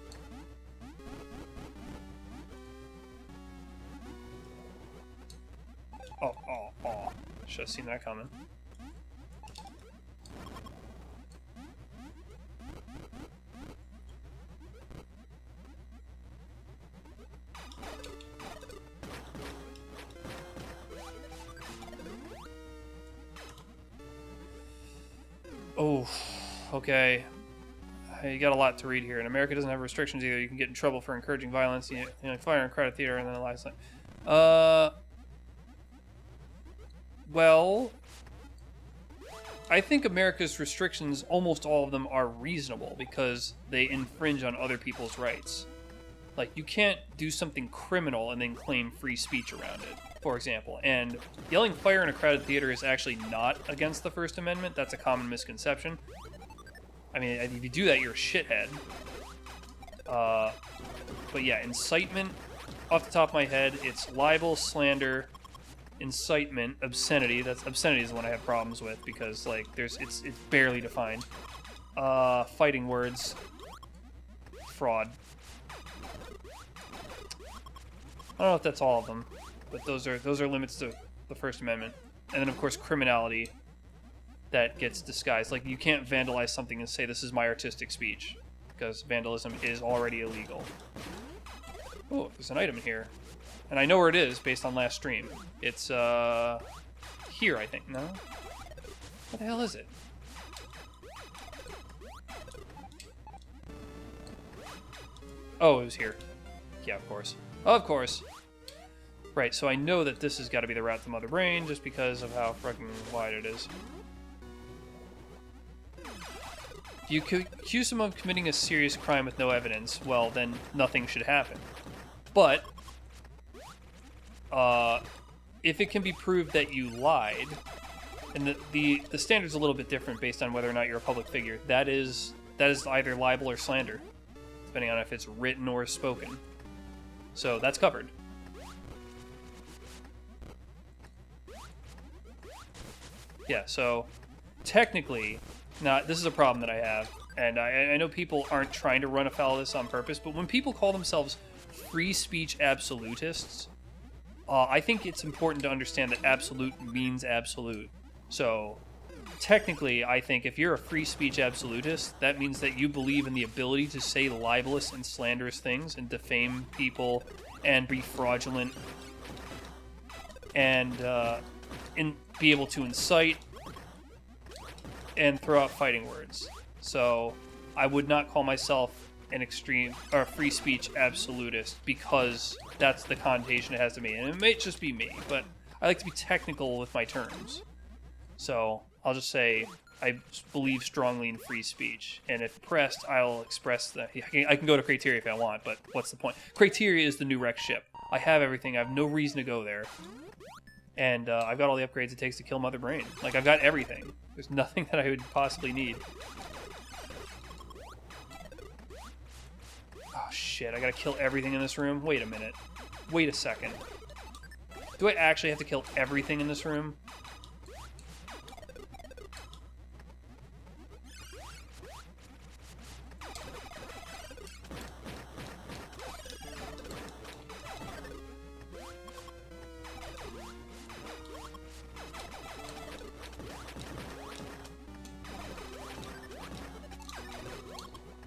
Oh, oh, oh. Should have seen that coming. Oh, okay. You got a lot to read here. And America doesn't have restrictions either. You can get in trouble for encouraging violence. You know, fire in crowded theater, and then the last line. Well, I think America's restrictions, almost all of them, are reasonable because they infringe on other people's rights. Like, you can't do something criminal and then claim free speech around it, for example. And yelling fire in a crowded theater is actually not against the First Amendment. That's a common misconception. I mean, if you do that, you're a shithead. But yeah, incitement, off the top of my head, it's libel, slander, incitement, obscenity. Obscenity is the one I have problems with because, like, it's barely defined. Fighting words, fraud. I don't know if that's all of them, but those are limits to the First Amendment. And then, of course, criminality that gets disguised. Like, you can't vandalize something and say, this is my artistic speech, because vandalism is already illegal. Oh, there's an item in here. And I know where it is, based on last stream. It's, here, I think. No? What the hell is it? Oh, it was here. Yeah, of course. Of course. Right, so I know that this has got to be the route to Mother Brain, just because of how fucking wide it is. If you accuse someone of committing a serious crime with no evidence, well, then nothing should happen. But, if it can be proved that you lied, and the standard's a little bit different based on whether or not you're a public figure, that is either libel or slander, depending on if it's written or spoken. So that's covered. Yeah, so technically, now this is a problem that I have, and I know people aren't trying to run afoul of this on purpose, but when people call themselves free speech absolutists, I think it's important to understand that absolute means absolute. So technically, I think if you're a free speech absolutist, that means that you believe in the ability to say libelous and slanderous things and defame people and be fraudulent and be able to incite and throw out fighting words. So I would not call myself an extreme or free speech absolutist because that's the connotation it has to me. And it may just be me, but I like to be technical with my terms. So I'll just say I believe strongly in free speech, and if pressed, I'll express that. I can go to Criteria if I want, but what's the point? Criteria is the new wreck ship. I have everything. I have no reason to go there. And I've got all the upgrades it takes to kill Mother Brain. Like, I've got everything. There's nothing that I would possibly need. Oh, shit. I gotta kill everything in this room? Wait a minute. Wait a second. Do I actually have to kill everything in this room?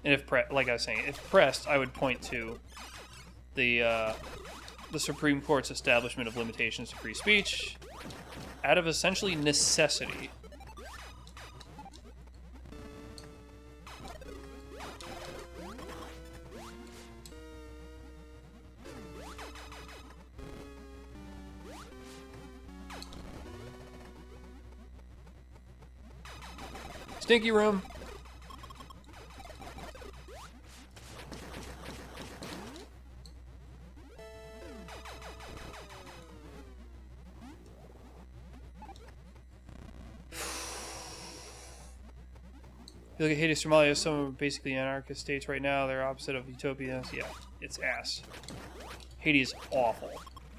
And if like I was saying, if pressed, I would point to the Supreme Court's establishment of limitations to free speech out of essentially necessity. Stinky room. If you look at Haiti, Somalia, some are basically anarchist states right now. They're opposite of utopia. Yeah, it's ass. Haiti is awful.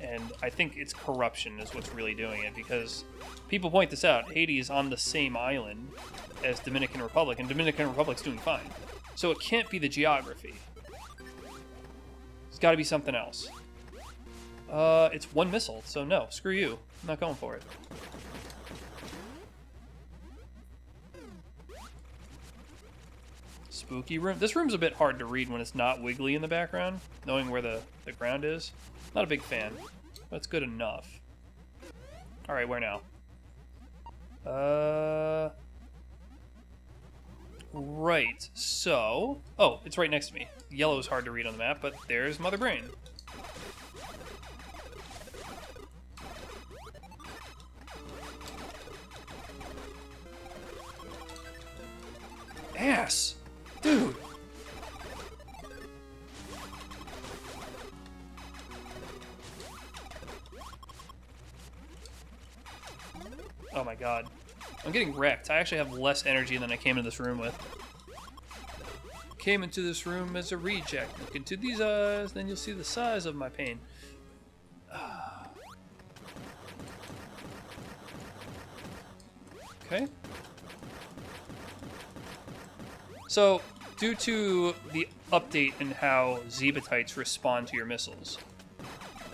And I think it's corruption is what's really doing it, because people point this out. Haiti is on the same island as Dominican Republic, and Dominican Republic's doing fine. So it can't be the geography. It's got to be something else. It's one missile, so no, screw you. I'm not going for it. Spooky room. This room's a bit hard to read when it's not wiggly in the background, knowing where the ground is. Not a big fan, but it's good enough. Alright, where now? Right, so... Oh, it's right next to me. Yellow is hard to read on the map, but there's Mother Brain. Ass! Dude! Oh my god. I'm getting wrecked. I actually have less energy than I came into this room with. Came into this room as a reject. Look into these eyes, then you'll see the size of my pain. Okay. So, due to the update in how Zebatites respond to your missiles,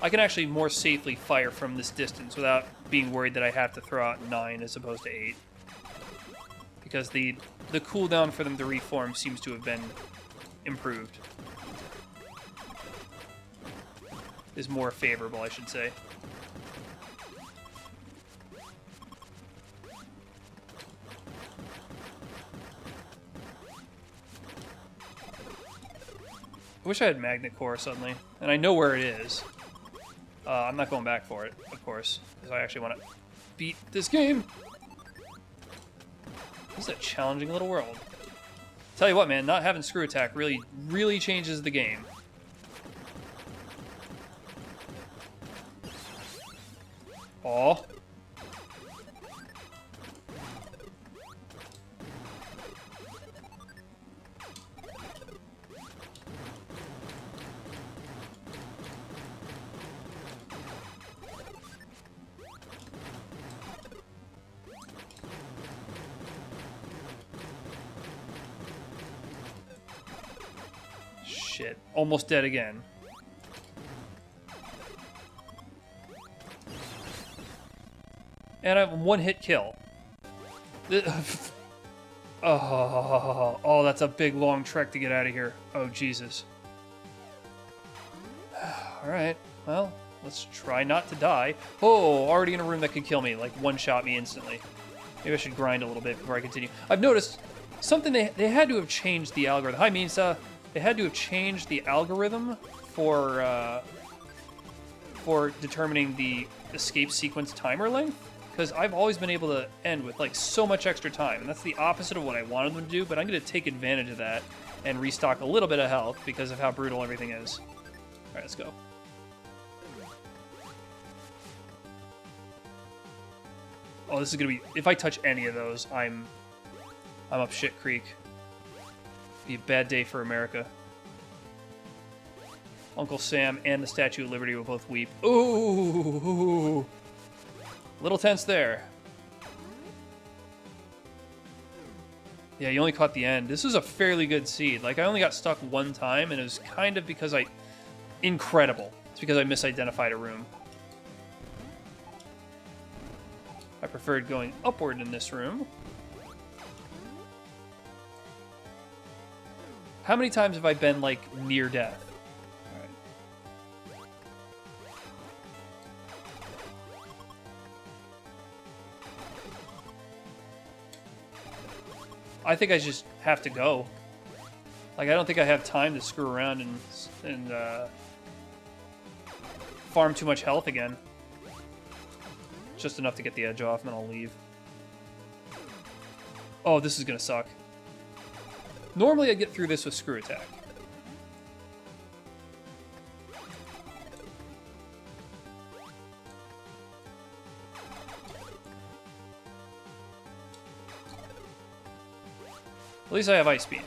I can actually more safely fire from this distance without being worried that I have to throw out 9 as opposed to 8. Because the cooldown for them to reform seems to have been improved. Is more favorable, I should say. I wish I had Magnet Core suddenly, and I know where it is. I'm not going back for it, of course, because I actually want to beat this game. This is a challenging little world. Tell you what, man, not having Screw Attack really changes the game. Aw. Shit. Almost dead again. And I have one hit kill. Oh, that's a big long trek to get out of here. Oh, Jesus. Alright, well, let's try not to die. Oh, already in a room that could kill me, like one-shot me instantly. Maybe I should grind a little bit before I continue. I've noticed something, they had to have changed the algorithm. Hi, Minsa. They had to have changed the algorithm for determining the escape sequence timer length, because I've always been able to end with like so much extra time, and that's the opposite of what I wanted them to do, but I'm going to take advantage of that and restock a little bit of health because of how brutal everything is. Alright, let's go. Oh, this is going to be... If I touch any of those, I'm up shit creek. Be a bad day for America. Uncle Sam and the Statue of Liberty will both weep. Ooh! Little tense there. Yeah, you only caught the end. This was a fairly good seed. Like, I only got stuck one time, and it was kind of because I... Incredible. It's because I misidentified a room. I preferred going upward in this room. How many times have I been, like, near death? Alright. I think I just have to go. Like, I don't think I have time to screw around and farm too much health again. Just enough to get the edge off, and then I'll leave. Oh, this is gonna suck. Normally I get through this with Screw Attack. At least I have Ice Beam.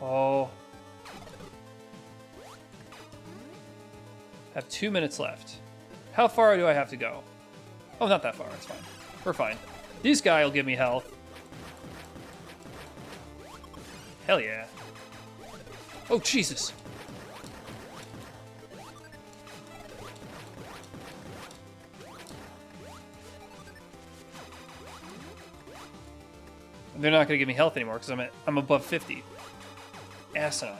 Oh. Have 2 minutes left. How far do I have to go? Oh, not that far. It's fine. We're fine. This guy will give me health. Hell yeah. Oh, Jesus. They're not going to give me health anymore because I'm above 50. Asinine.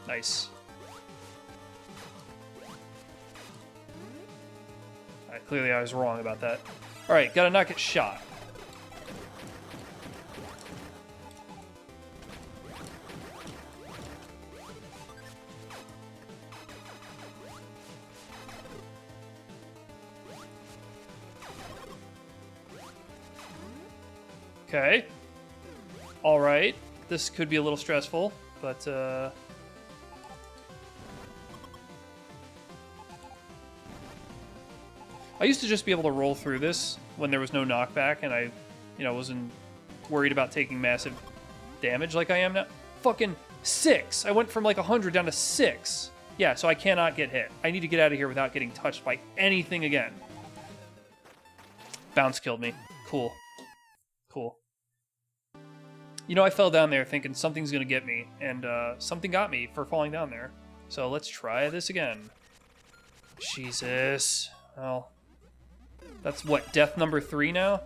Nice. Alright, clearly I was wrong about that. Alright, gotta not get shot. Okay. Alright. This could be a little stressful, but, I used to just be able to roll through this when there was no knockback and I, wasn't worried about taking massive damage like I am now. Fucking 6! I went from like 100 down to 6. Yeah, so I cannot get hit. I need to get out of here without getting touched by anything again. Bounce killed me. Cool. Cool. I fell down there thinking something's gonna get me, and something got me for falling down there. So let's try this again. Jesus. Well, that's what, death number 3 now?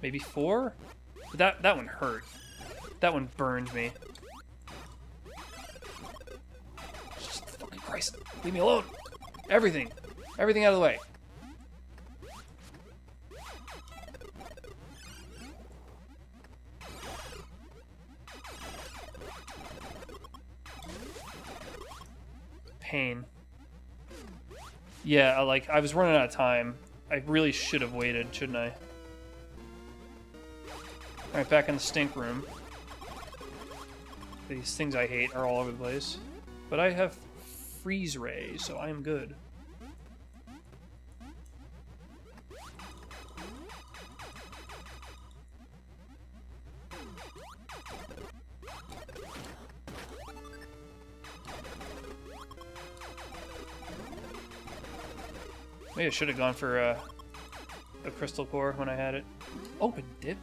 Maybe 4? But that one hurt. That one burned me. Jesus fucking Christ. Leave me alone. Everything. Everything out of the way. Pain. Yeah, I was running out of time. I really should have waited, shouldn't I? Alright, back in the stink room. These things I hate are all over the place. But I have freeze ray, so I am good. Maybe I should have gone for a crystal core when I had it. Open dip?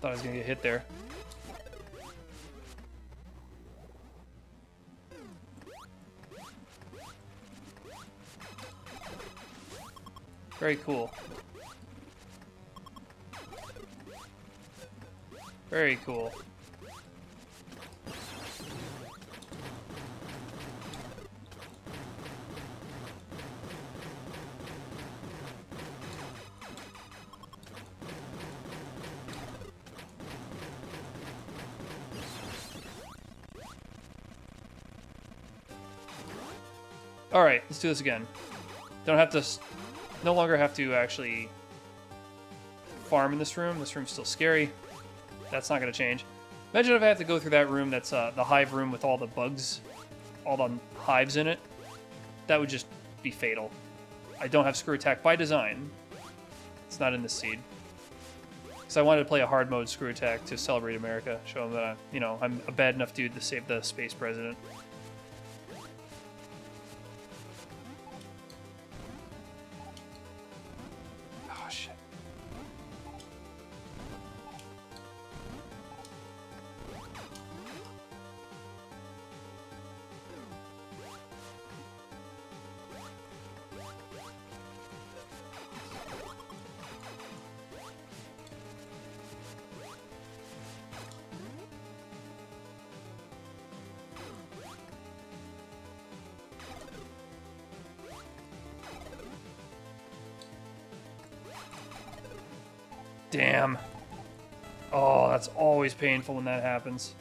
Thought I was gonna get hit there. Very cool. Very cool. All right, let's do this again. Don't have to, no longer have to actually farm in this room. This room's still scary. That's not going to change. Imagine if I have to go through that room that's the hive room with all the bugs, all the hives in it. That would just be fatal. I don't have screw attack by design. It's not in this seed. Because I wanted to play a hard mode screw attack to celebrate America. Show them that, I'm a bad enough dude to save the space president. Damn. Oh, that's always painful when that happens.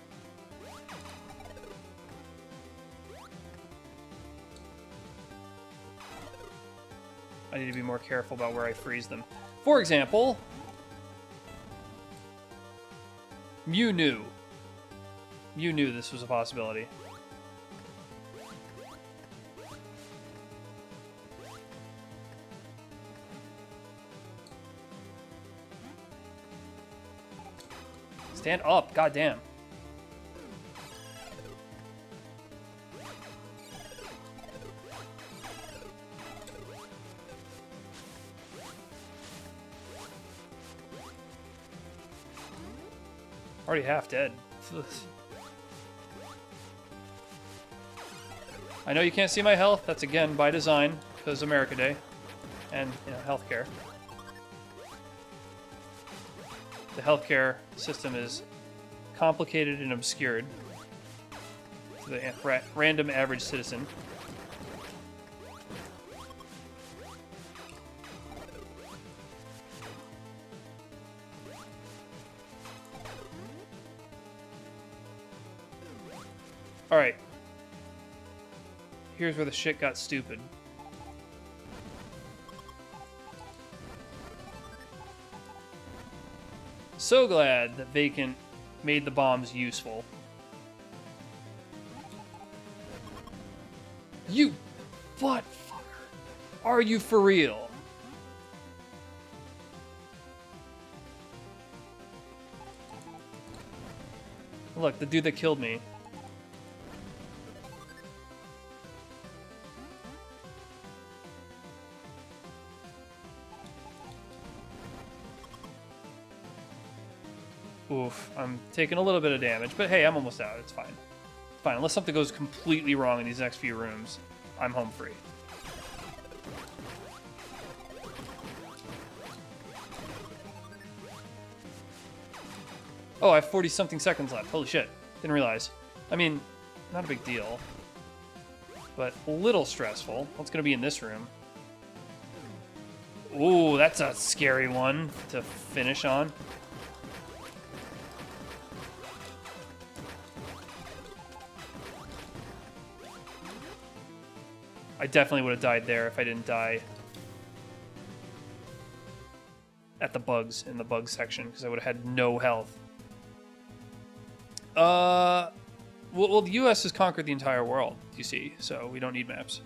I need to be more careful about where I freeze them. For example, Mew knew. Mew knew this was a possibility. Stand up, goddamn. Already half dead. Ugh. I know you can't see my health. That's again by design, because America Day, and healthcare. The healthcare system is complicated and obscured to the random average citizen. All right. Here's where the shit got stupid. So glad that Vacant made the bombs useful. You butt fucker. Are you for real? Look, the dude that killed me. Oof, I'm taking a little bit of damage, but hey, I'm almost out. It's fine. It's fine. Unless something goes completely wrong in these next few rooms, I'm home free. Oh, I have 40-something seconds left. Holy shit. Didn't realize. I mean, not a big deal, but a little stressful. What's going to be in this room? Ooh, that's a scary one to finish on. I definitely would have died there if I didn't die at the bugs in the bug section, because I would have had no health. Well, the U.S. has conquered the entire world, you see, so we don't need maps.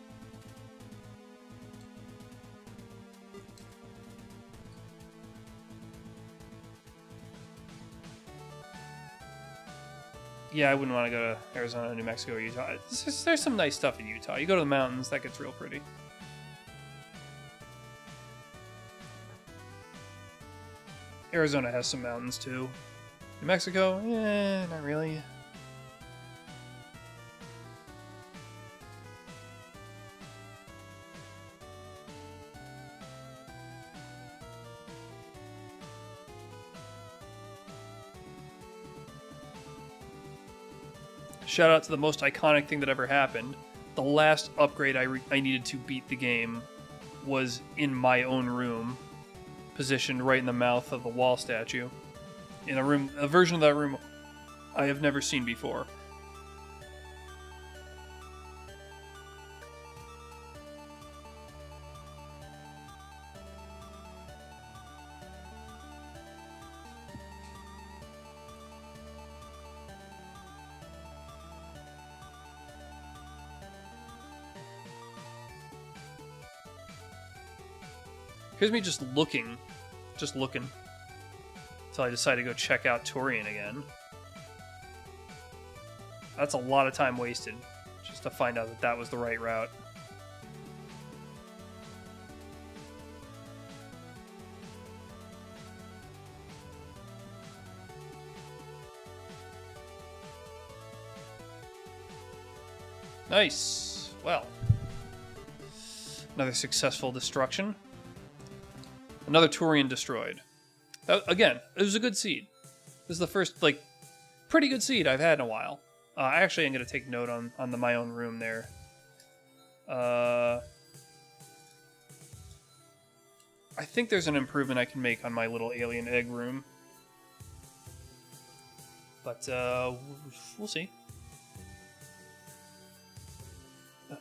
Yeah, I wouldn't want to go to Arizona, New Mexico, or Utah. There's some nice stuff in Utah. You go to the mountains, that gets real pretty. Arizona has some mountains, too. New Mexico? Eh, not really. Shout out to the most iconic thing that ever happened. The last upgrade I needed to beat the game was in my own room, positioned right in the mouth of the wall statue. In a version of that room I have never seen before. Here's me just looking, until I decide to go check out Torian again. That's a lot of time wasted, just to find out that that was the right route. Nice. Well, another successful destruction. Another Turian destroyed. Again, it was a good seed. This is the first, pretty good seed I've had in a while. I actually am going to take note on my own room there. I think there's an improvement I can make on my little alien egg room. But, we'll see.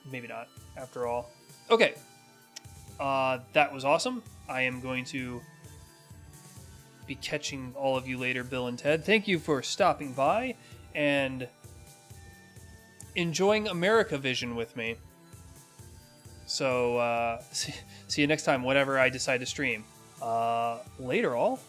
Maybe not, after all. Okay. That was awesome. I am going to be catching all of you later, Bill and Ted. Thank you for stopping by and enjoying America Vision with me. So, see you next time, whatever I decide to stream. Later, all.